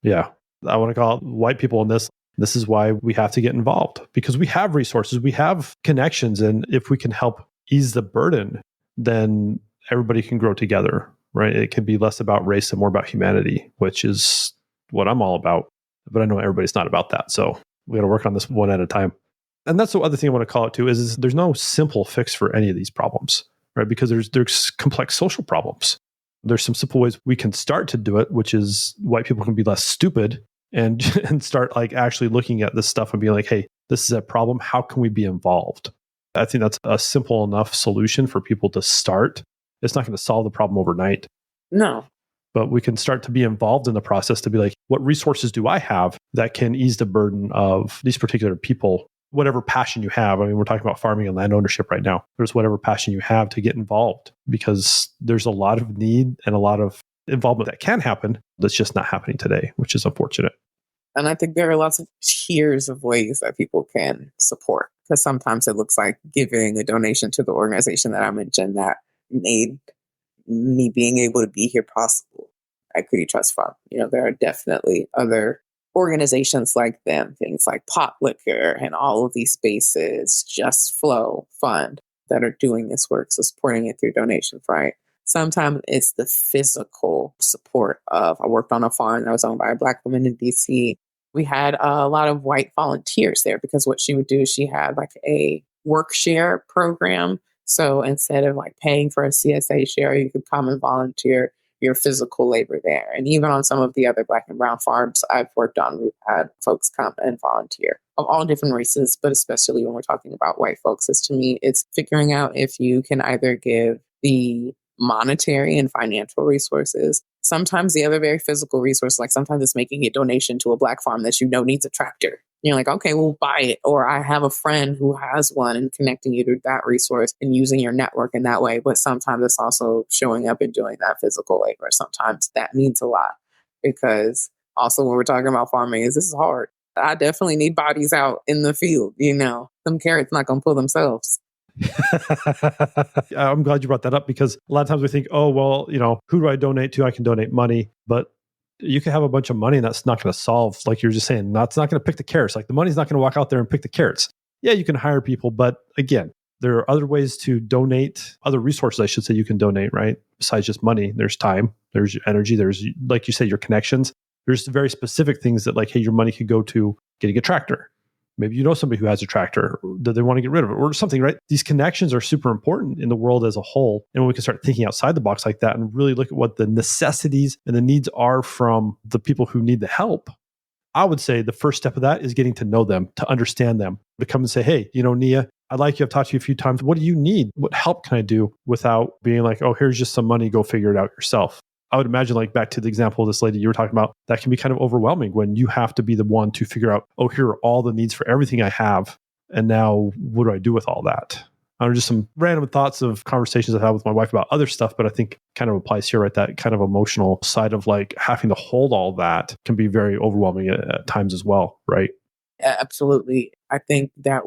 Yeah. I want to call out white people in this. This is why we have to get involved, because we have resources, we have connections. And if we can help ease the burden, then everybody can grow together, right? It can be less about race and more about humanity, which is what I'm all about. But I know everybody's not about that. So We got to work on this one at a time. And that's the other thing I want to call it too is there's no simple fix for any of these problems, right? Because there's complex social problems. There's some simple ways we can start to do it, which is white people can be less stupid and and start like actually looking at this stuff and being like, hey, this is a problem. How can we be involved? I think that's a simple enough solution for people to start. It's not going to solve the problem overnight. No. But we can start to be involved in the process to be like, what resources do I have that can ease the burden of these particular people? Whatever passion you have. I mean, we're talking about farming and land ownership right now. There's whatever passion you have to get involved because there's a lot of need and a lot of involvement that can happen that's just not happening today, which is unfortunate. And I think there are lots of tiers of ways that people can support. Because sometimes it looks like giving a donation to the organization that I mentioned that made me being able to be here possible. Equity Trust Fund. There are definitely other organizations like them, things like Pot Liquor and all of these spaces, Just Flow Fund, that are doing this work. So supporting it through donations, right? Sometimes it's the physical support of, I worked on a farm that was owned by a Black woman in DC. We had a lot of white volunteers there because what she would do, she had like a work share program. So instead of like paying for a CSA share, you could come and volunteer your physical labor there. And even on some of the other Black and brown farms I've worked on, we've had folks come and volunteer of all different races, but especially when we're talking about white folks, is to me, it's figuring out if you can either give the monetary and financial resources. Sometimes the other very physical resource, like sometimes it's making a donation to a Black farm that needs a tractor. You're like, okay, we'll buy it. Or I have a friend who has one, and connecting you to that resource and using your network in that way. But sometimes it's also showing up and doing that physical labor. Sometimes that means a lot because also when we're talking about farming, this is hard. I definitely need bodies out in the field. Some carrots not going to pull themselves. I'm glad you brought that up because a lot of times we think, oh, well, who do I donate to? I can donate money, but you can have a bunch of money and that's not going to solve, like you're just saying, that's not going to pick the carrots. Like the money's not going to walk out there and pick the carrots. Yeah, you can hire people, but again, there are other ways to donate, other resources, I should say, you can donate, right? Besides just money, there's time, there's energy, there's, like you say, your connections. There's very specific things that like, hey, your money could go to getting a tractor. Maybe you know somebody who has a tractor that they want to get rid of it or something, right? These connections are super important in the world as a whole. And when we can start thinking outside the box like that and really look at what the necessities and the needs are from the people who need the help, I would say the first step of that is getting to know them, to understand them, to come and say, hey, Nia, I'd like you, I've talked to you a few times. What do you need? What help can I do without being like, oh, here's just some money, go figure it out yourself. I would imagine, like back to the example of this lady you were talking about, that can be kind of overwhelming when you have to be the one to figure out, oh, here are all the needs for everything I have. And now what do I do with all that? Just some random thoughts of conversations I've had with my wife about other stuff, but I think kind of applies here, right? That kind of emotional side of like having to hold all that can be very overwhelming at times as well, right? Absolutely. I think that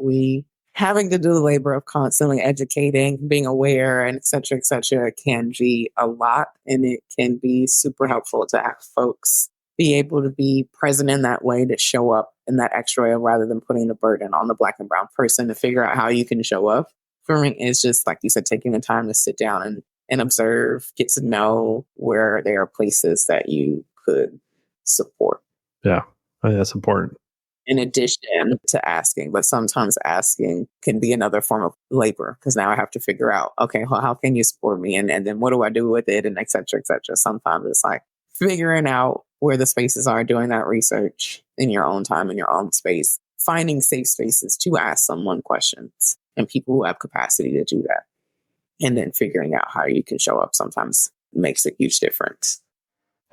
having to do the labor of constantly educating, being aware, and et cetera, can be a lot. And it can be super helpful to have folks be able to be present in that way, to show up in that extra way rather than putting the burden on the Black and brown person to figure out how you can show up. For me, it's just, like you said, taking the time to sit down and observe, get to know where there are places that you could support. Yeah, I think that's important. In addition to asking, but sometimes asking can be another form of labor because now I have to figure out, okay, well, how can you support me? And then what do I do with it? And et cetera, et cetera. Sometimes it's like figuring out where the spaces are, doing that research in your own time, in your own space, finding safe spaces to ask someone questions and people who have capacity to do that. And then figuring out how you can show up sometimes makes a huge difference.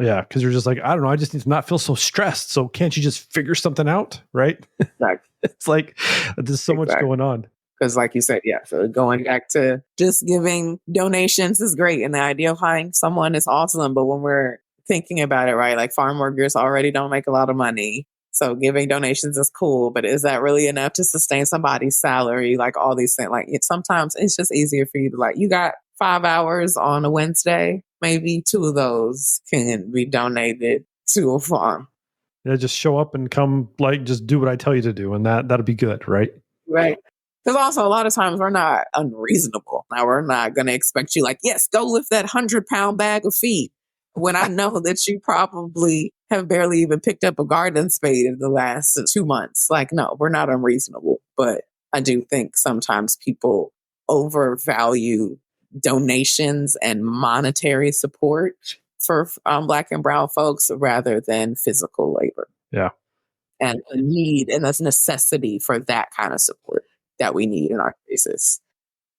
Yeah, because you're just like, I don't know, I just need to not feel so stressed. So can't you just figure something out, right? Exactly. It's like, there's so much going on. Because like you said, yeah, so going back to just giving donations is great. And the idea of hiring someone is awesome. But when we're thinking about it, right, like farm workers already don't make a lot of money. So giving donations is cool, but is that really enough to sustain somebody's salary? Like all these things, like sometimes it's just easier for you to like, you got 5 hours on a Wednesday, maybe 2 of those can be donated to a farm. Yeah, just show up and come, like, just do what I tell you to do. And that'll be good, right? Right. Because also a lot of times we're not unreasonable. Now we're not going to expect you like, yes, go lift that 100-pound bag of feed. When I know that you probably have barely even picked up a garden spade in the last 2 months. Like, no, we're not unreasonable. But I do think sometimes people overvalue donations and monetary support for Black and brown folks rather than physical labor. Yeah. And a need and a necessity for that kind of support that we need in our spaces.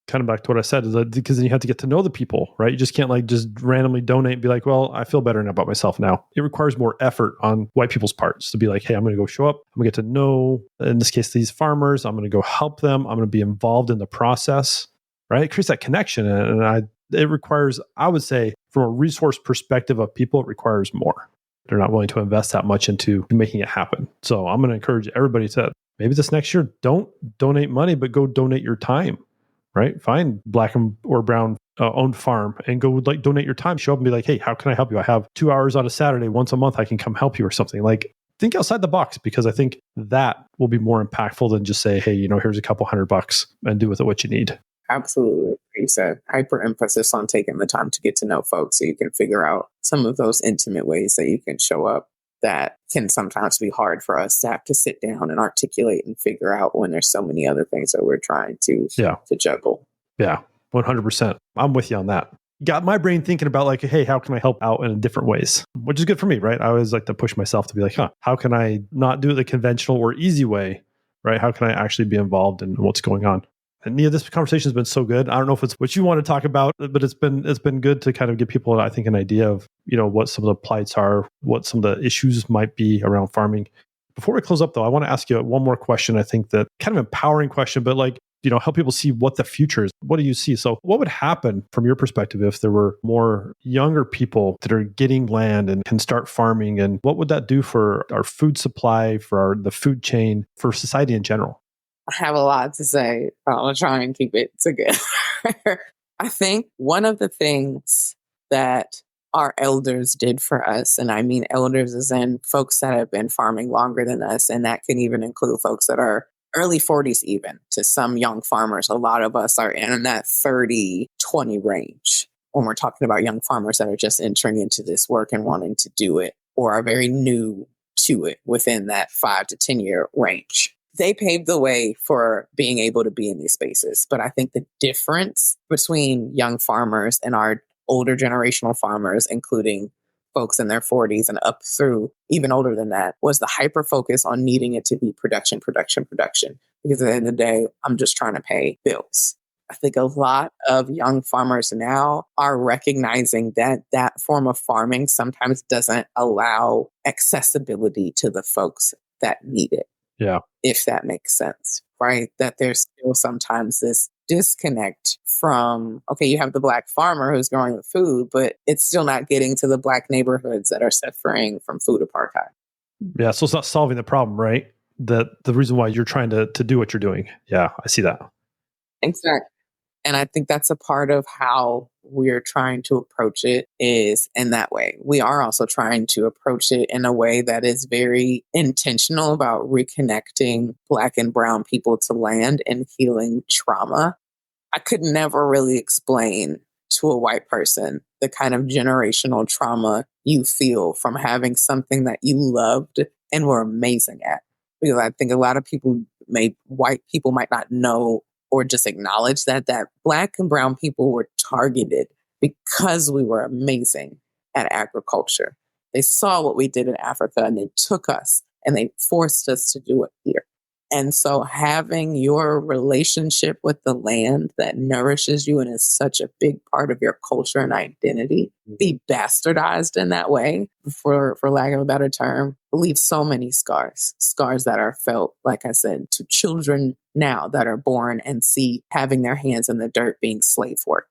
Kind of back to what I said, is that because then you have to get to know the people, right? You just can't like just randomly donate and be like, well, I feel better about myself now. It requires more effort on white people's parts to be like, hey, I'm going to go show up. I'm going to get to know, in this case, these farmers. I'm going to go help them. I'm going to be involved in the process, right? It creates that connection. And it requires, I would say, from a resource perspective of people, it requires more. They're not willing to invest that much into making it happen. So I'm going to encourage everybody to maybe this next year, don't donate money, but go donate your time. Right? Find Black or brown owned farm and go like donate your time. Show up and be like, hey, how can I help you? I have 2 hours on a Saturday once a month. I can come help you or something. Like, think outside the box, because I think that will be more impactful than just say, hey, here's a couple $100 and do with it what you need. Absolutely. You said hyper emphasis on taking the time to get to know folks so you can figure out some of those intimate ways that you can show up that can sometimes be hard for us to have to sit down and articulate and figure out when there's so many other things that we're trying to juggle. Yeah, 100%. I'm with you on that. Got my brain thinking about like, hey, how can I help out in different ways? Which is good for me, right? I always like to push myself to be like, how can I not do it the conventional or easy way, right? How can I actually be involved in what's going on? And Nia, this conversation has been so good. I don't know if it's what you want to talk about, but it's been good to kind of give people, I think, an idea of, what some of the plights are, what some of the issues might be around farming. Before we close up, though, I want to ask you one more question. I think that kind of empowering question, but like, help people see what the future is. What do you see? So what would happen from your perspective if there were more younger people that are getting land and can start farming? And what would that do for our food supply, for the food chain, for society in general? I have a lot to say. I'll try and keep it together. I think one of the things that our elders did for us, and I mean elders as in folks that have been farming longer than us, and that can even include folks that are early 40s even, to some young farmers. A lot of us are in that 30-20 range when we're talking about young farmers that are just entering into this work and wanting to do it, or are very new to it within that 5 to 10 year range. They paved the way for being able to be in these spaces. But I think the difference between young farmers and our older generational farmers, including folks in their 40s and up through even older than that, was the hyper focus on needing it to be production. Because at the end of the day, I'm just trying to pay bills. I think a lot of young farmers now are recognizing that that form of farming sometimes doesn't allow accessibility to the folks that need it. Yeah. If that makes sense, right? That there's still sometimes this disconnect from, okay, you have the Black farmer who's growing the food, but it's still not getting to the Black neighborhoods that are suffering from food apartheid. Yeah. So it's not solving the problem, right? The reason why you're trying to do what you're doing. Yeah, I see that. Exactly. And I think that's a part of how we're trying to approach it is in that way. We are also trying to approach it in a way that is very intentional about reconnecting Black and brown people to land and healing trauma. I could never really explain to a white person the kind of generational trauma you feel from having something that you loved and were amazing at. Because I think a lot of white people might not know or just acknowledge that Black and brown people were targeted because we were amazing at agriculture. They saw what we did in Africa and they took us and they forced us to do it here. And so having your relationship with the land that nourishes you and is such a big part of your culture and identity be bastardized in that way, for lack of a better term, leaves so many scars that are felt, like I said, to children now that are born and see having their hands in the dirt being slave work.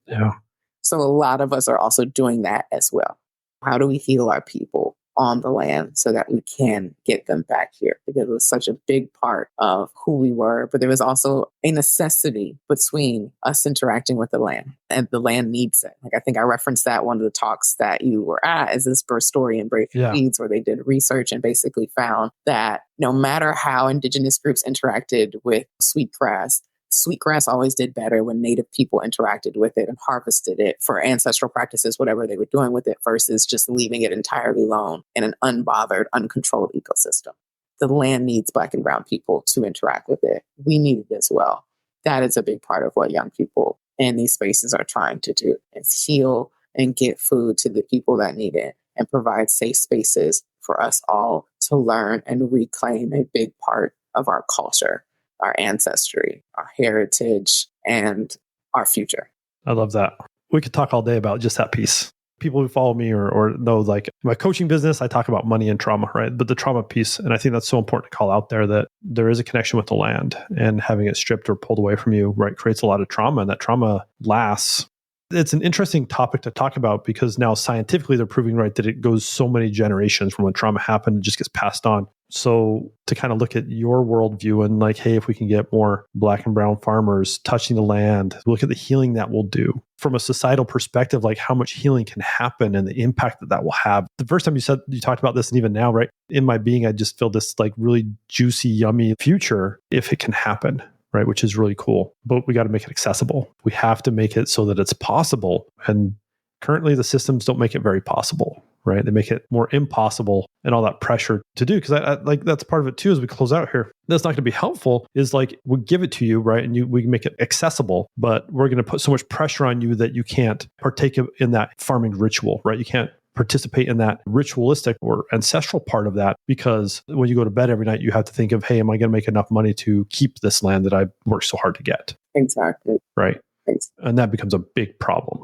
Yeah. So a lot of us are also doing that as well. How do we heal our people on the land so that we can get them back here? Because it was such a big part of who we were. But there was also a necessity between us interacting with the land, and the land needs it. Like I think I referenced that one of the talks that you were at is this Birth Story and Brave Seeds, where they did research and basically found that no matter how Indigenous groups interacted with sweetgrass, Sweetgrass always did better when native people interacted with it and harvested it for ancestral practices, whatever they were doing with it, versus just leaving it entirely alone in an unbothered, uncontrolled ecosystem. The land needs Black and brown people to interact with it. We need it as well. That is a big part of what young people in these spaces are trying to do, is heal and get food to the people that need it and provide safe spaces for us all to learn and reclaim a big part of our culture, our ancestry, our heritage, and our future. I love that. We could talk all day about just that piece. People who follow me or know, like my coaching business, I talk about money and trauma, right? But the trauma piece, and I think that's so important to call out there, that there is a connection with the land, and having it stripped or pulled away from you, right, creates a lot of trauma, and that trauma lasts. It's an interesting topic to talk about because now scientifically they're proving, right, that it goes so many generations from when trauma happened, it just gets passed on. So to kind of look at your worldview and like, hey, if we can get more Black and brown farmers touching the land, look at the healing that will do from a societal perspective, like how much healing can happen and the impact that that will have. The first time you talked about this, and even now, right, in my being, I just feel this like really juicy, yummy future if it can happen. Right, which is really cool. But we got to make it accessible. We have to make it so that it's possible. And currently the systems don't make it very possible, right? They make it more impossible and all that pressure to do. Because I like that's part of it too, as we close out here. That's not going to be helpful is like, we give it to you, right? And we can make it accessible, but we're going to put so much pressure on you that you can't partake in that farming ritual, right? You can't participate in that ritualistic or ancestral part of that, because when you go to bed every night, you have to think of, hey, am I going to make enough money to keep this land that I worked so hard to get? Exactly. Right. Thanks. And that becomes a big problem.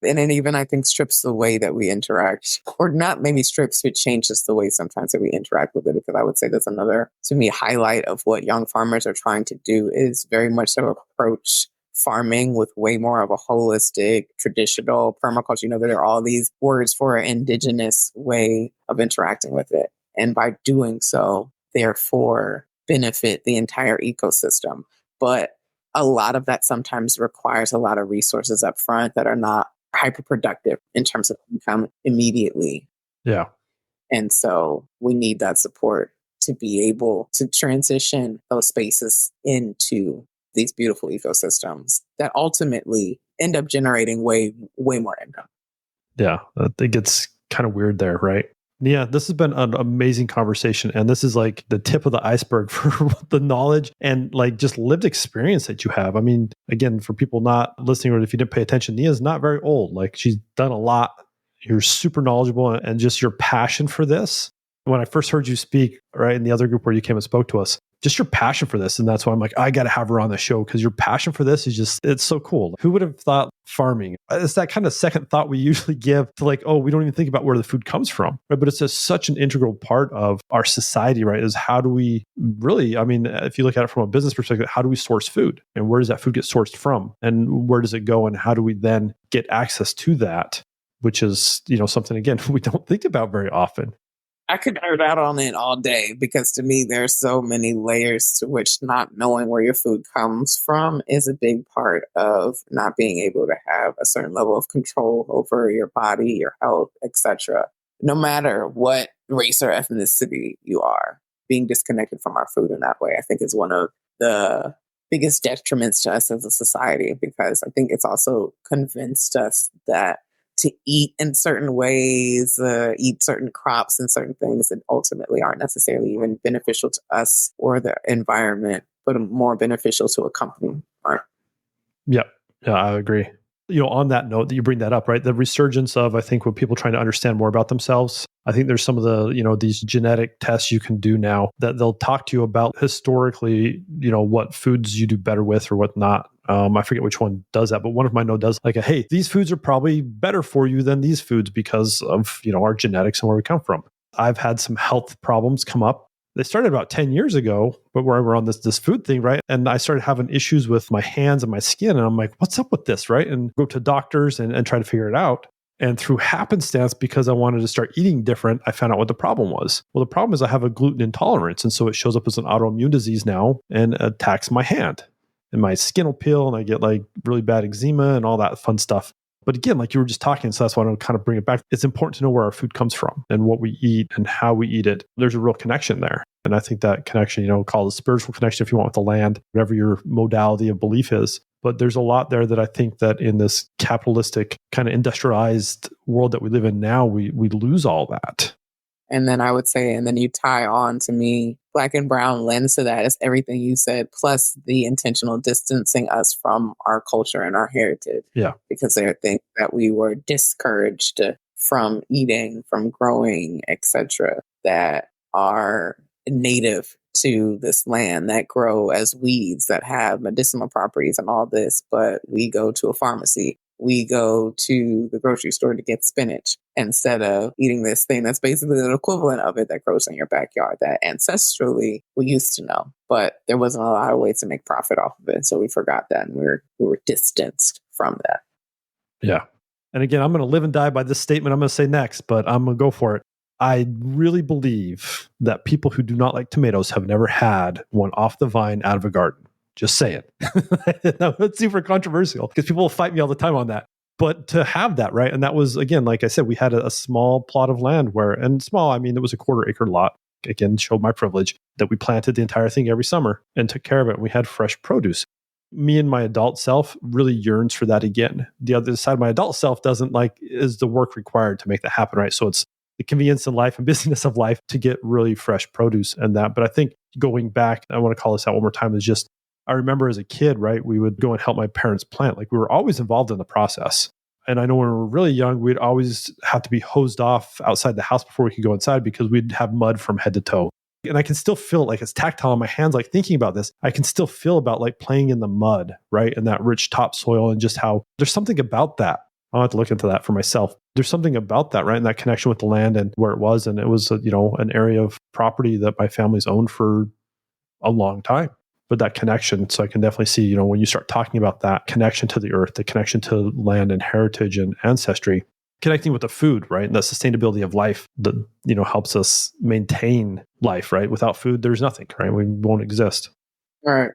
And it even, I think, strips the way that we interact, or not maybe strips, it changes the way sometimes that we interact with it. Because I would say that's another, to me, highlight of what young farmers are trying to do is very much so approach farming with way more of a holistic, traditional permaculture. You know, there are all these words for an indigenous way of interacting with it. And by doing so, therefore, benefit the entire ecosystem. But a lot of that sometimes requires a lot of resources up front that are not hyper-productive in terms of income immediately. Yeah. And so we need that support to be able to transition those spaces into these beautiful ecosystems that ultimately end up generating way more income. Yeah, it gets kind of weird there, right? Nia, this has been an amazing conversation. And this is like the tip of the iceberg for the knowledge and like just lived experience that you have. I mean, again, for people not listening, or if you didn't pay attention, Nia's not very old. Like she's done a lot. You're super knowledgeable, and just your passion for this. When I first heard you speak, right, in the other group where you came and spoke to us, just your passion for this. And that's why I'm like, I got to have her on the show, because your passion for this is just, it's so cool. Who would have thought farming? It's that kind of second thought we usually give to like, oh, we don't even think about where the food comes from, right? But it's just such an integral part of our society, right? Is how do we really, I mean, if you look at it from a business perspective, how do we source food? And where does that food get sourced from? And where does it go? And how do we then get access to that? Which is, you know, something, again, we don't think about very often. I could nerd out on it all day, because to me, there's so many layers to which not knowing where your food comes from is a big part of not being able to have a certain level of control over your body, your health, etc. No matter what race or ethnicity you are, being disconnected from our food in that way, I think, is one of the biggest detriments to us as a society, because I think it's also convinced us that to eat in certain ways, eat certain crops and certain things that ultimately aren't necessarily even beneficial to us or the environment, but more beneficial to a company. Right? Yeah, I agree. You know, on that note that you bring that up, right? The resurgence of, I think, when people trying to understand more about themselves, I think there's some of the, you know, these genetic tests you can do now that they'll talk to you about historically, you know, what foods you do better with or what not. I forget which one does that, but one of mine does like, hey, these foods are probably better for you than these foods because of, you know, our genetics and where we come from. I've had some health problems come up. They started about 10 years ago, but where we're on this food thing, right? And I started having issues with my hands and my skin. And I'm like, what's up with this, right? And go to doctors and try to figure it out. And through happenstance, because I wanted to start eating different, I found out what the problem was. Well, the problem is I have a gluten intolerance. And so it shows up as an autoimmune disease now and attacks my hand. And my skin will peel and I get like really bad eczema and all that fun stuff. But again, like you were just talking, so that's why I want to kind of bring it back. It's important to know where our food comes from and what we eat and how we eat it. There's a real connection there. And I think that connection, call it a spiritual connection if you want with the land, whatever your modality of belief is. But there's a lot there that I think that in this capitalistic kind of industrialized world that we live in now, we lose all that. And then I would say, and then you tie on to me, Black and brown lens to that is everything you said, plus the intentional distancing us from our culture and our heritage. Yeah. Because there are things that we were discouraged from eating, from growing, etc., that are native to this land, that grow as weeds, that have medicinal properties and all this. But we go to a pharmacy, we go to the grocery store to get spinach instead of eating this thing that's basically the equivalent of it that grows in your backyard that ancestrally we used to know, but there wasn't a lot of ways to make profit off of it. So we forgot that, and we were distanced from that. Yeah. And again, I'm going to live and die by this statement I'm going to say next, but I'm going to go for it. I really believe that people who do not like tomatoes have never had one off the vine out of a garden. Just say it. That's super controversial because people will fight me all the time on that. But to have that, right? And that was, again, like I said, we had a small plot of land and small, I mean, it was a 1/4 acre lot. Again, showed my privilege that we planted the entire thing every summer and took care of it. And we had fresh produce. Me and my adult self really yearns for that again. The other side of my adult self doesn't is the work required to make that happen, right? So it's the convenience in life and busyness of life to get really fresh produce and that. But I think going back, I want to call this out one more time, is just, I remember as a kid, right, we would go and help my parents plant. Like we were always involved in the process. And I know when we were really young, we'd always have to be hosed off outside the house before we could go inside because we'd have mud from head to toe. And I can still feel it, like it's tactile on my hands, like thinking about this. I can still feel about like playing in the mud, right? And that rich topsoil and just how there's something about that. I'll have to look into that for myself. There's something about that, right? And that connection with the land and where it was. And it was, an area of property that my family's owned for a long time. But that connection, so I can definitely see, when you start talking about that connection to the earth, the connection to land and heritage and ancestry, connecting with the food, right? And the sustainability of life that, helps us maintain life, right? Without food, there's nothing, right? We won't exist. Right.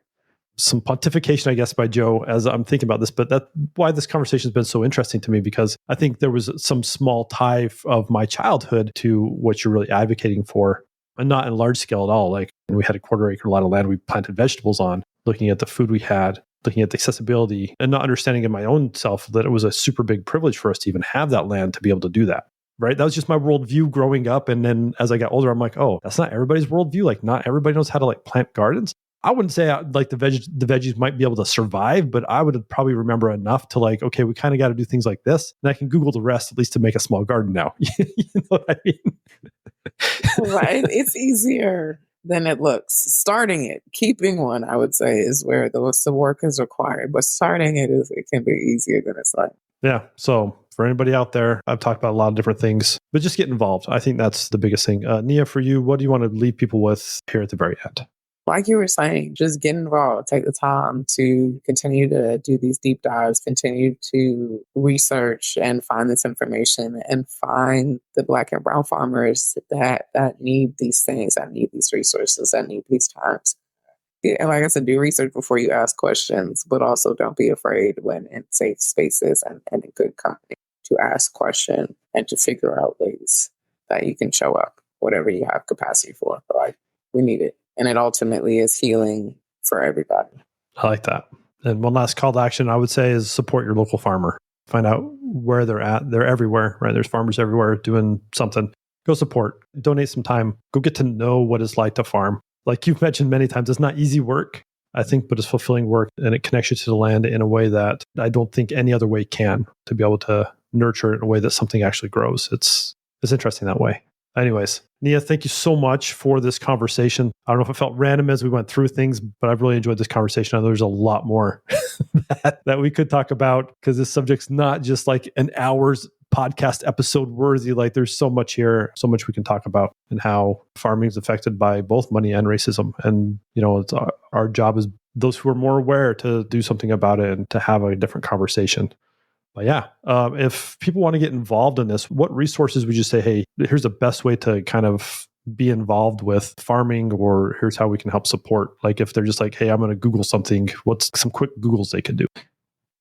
Some pontification, I guess, by Joe, as I'm thinking about this, but that's why this conversation has been so interesting to me, because I think there was some small tie of my childhood to what you're really advocating for. And not in large scale at all. Like we had a 1/4 acre lot of land we planted vegetables on, looking at the food we had, looking at the accessibility, and not understanding in my own self that it was a super big privilege for us to even have that land to be able to do that. Right? That was just my worldview growing up. And then as I got older, I'm like, oh, that's not everybody's worldview. Like not everybody knows how to plant gardens. I wouldn't say the veggies might be able to survive, but I would probably remember enough to okay, we kind of got to do things like this. And I can Google the rest at least to make a small garden now. You know what I mean? Right. It's easier than it looks. Starting it, keeping one, I would say, is where the work is required. But starting it can be easier than it's like. Yeah. So for anybody out there, I've talked about a lot of different things, but just get involved. I think that's the biggest thing. Nia, for you, what do you want to leave people with here at the very end? Like you were saying, just get involved. Take the time to continue to do these deep dives, continue to research and find this information and find the Black and brown farmers that need these things, that need these resources, that need these times. And like I said, do research before you ask questions, but also don't be afraid when in safe spaces and in good company to ask questions and to figure out ways that you can show up, whatever you have capacity for. But we need it. And it ultimately is healing for everybody. I like that. And one last call to action I would say is support your local farmer. Find out where they're at. They're everywhere, right? There's farmers everywhere doing something. Go support. Donate some time. Go get to know what it's like to farm. Like you've mentioned many times, it's not easy work, I think, but it's fulfilling work, and it connects you to the land in a way that I don't think any other way can, to be able to nurture it in a way that something actually grows. It's interesting that way. Anyways, Nia, thank you so much for this conversation. I don't know if it felt random as we went through things, but I've really enjoyed this conversation. I know there's a lot more that we could talk about because this subject's not just like an hour's podcast episode worthy. Like there's so much here, so much we can talk about, and how farming is affected by both money and racism. And, it's our job as those who are more aware to do something about it and to have a different conversation. But yeah, if people want to get involved in this, what resources would you say, hey, here's the best way to kind of be involved with farming, or here's how we can help support? Like if they're just like, hey, I'm going to Google something, what's some quick Googles they could do?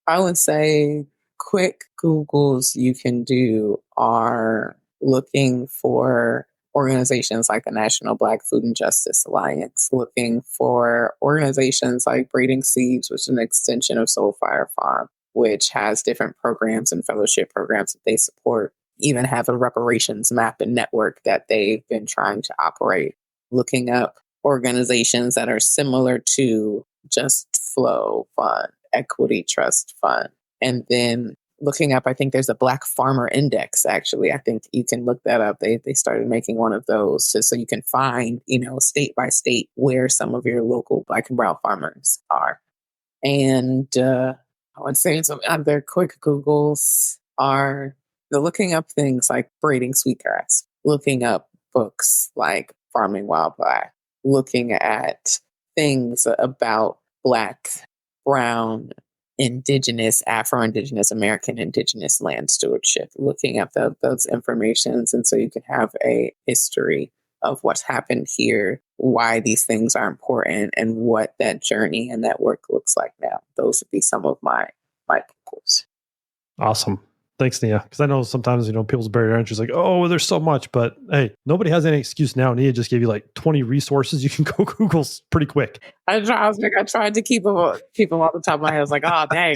I would say quick Googles you can do are looking for organizations like the National Black Food and Justice Alliance, looking for organizations like Braiding Seeds, which is an extension of Soul Fire Farm, which has different programs and fellowship programs that they support, even have a reparations map and network that they've been trying to operate. Looking up organizations that are similar to Just Flow Fund, Equity Trust Fund, and then looking up, I think there's a Black Farmer Index, actually. I think you can look that up. They started making one of those so you can find, state by state where some of your local Black and brown farmers are. And I would say some other quick Googles are looking up things like braiding sweetgrass, looking up books like Farming While Black, looking at things about Black, brown, Indigenous, Afro-Indigenous, American Indigenous land stewardship, looking at those informations. And so you can have a history of what's happened here, why these things are important, and what that journey and that work looks like now. Those would be some of my goals. Awesome. Thanks, Nia. Because I know sometimes, people's barrier to entry is like, oh, there's so much. But hey, nobody has any excuse now. Nia just gave you like 20 resources. You can go Google pretty quick. I tried to keep them off the top of my head. I was like, oh, dang,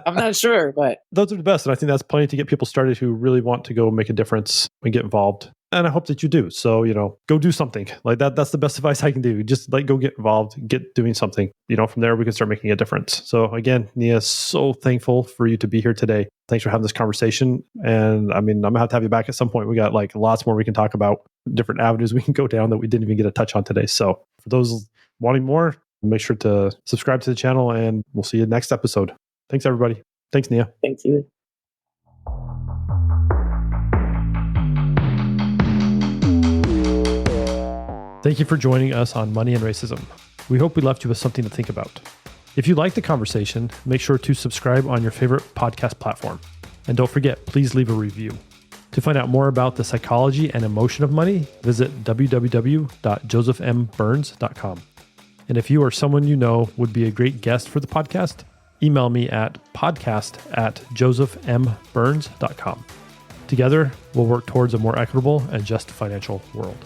I'm not sure. But those are the best. And I think that's plenty to get people started who really want to go make a difference and get involved. And I hope that you do. So, go do something like that. That's the best advice I can do. Just go get involved, get doing something. From there, we can start making a difference. So again, Nia, so thankful for you to be here today. Thanks for having this conversation. And I'm going to have you back at some point. We got lots more we can talk about, different avenues we can go down that we didn't even get a touch on today. So for those wanting more, make sure to subscribe to the channel and we'll see you next episode. Thanks, everybody. Thanks, Nia. Thank you. Thank you for joining us on Money and Racism. We hope we left you with something to think about. If you like the conversation, make sure to subscribe on your favorite podcast platform. And don't forget, please leave a review. To find out more about the psychology and emotion of money, visit www.josephmburns.com. And if you or someone you know would be a great guest for the podcast, email me at podcast@josephmburns.com. Together, we'll work towards a more equitable and just financial world.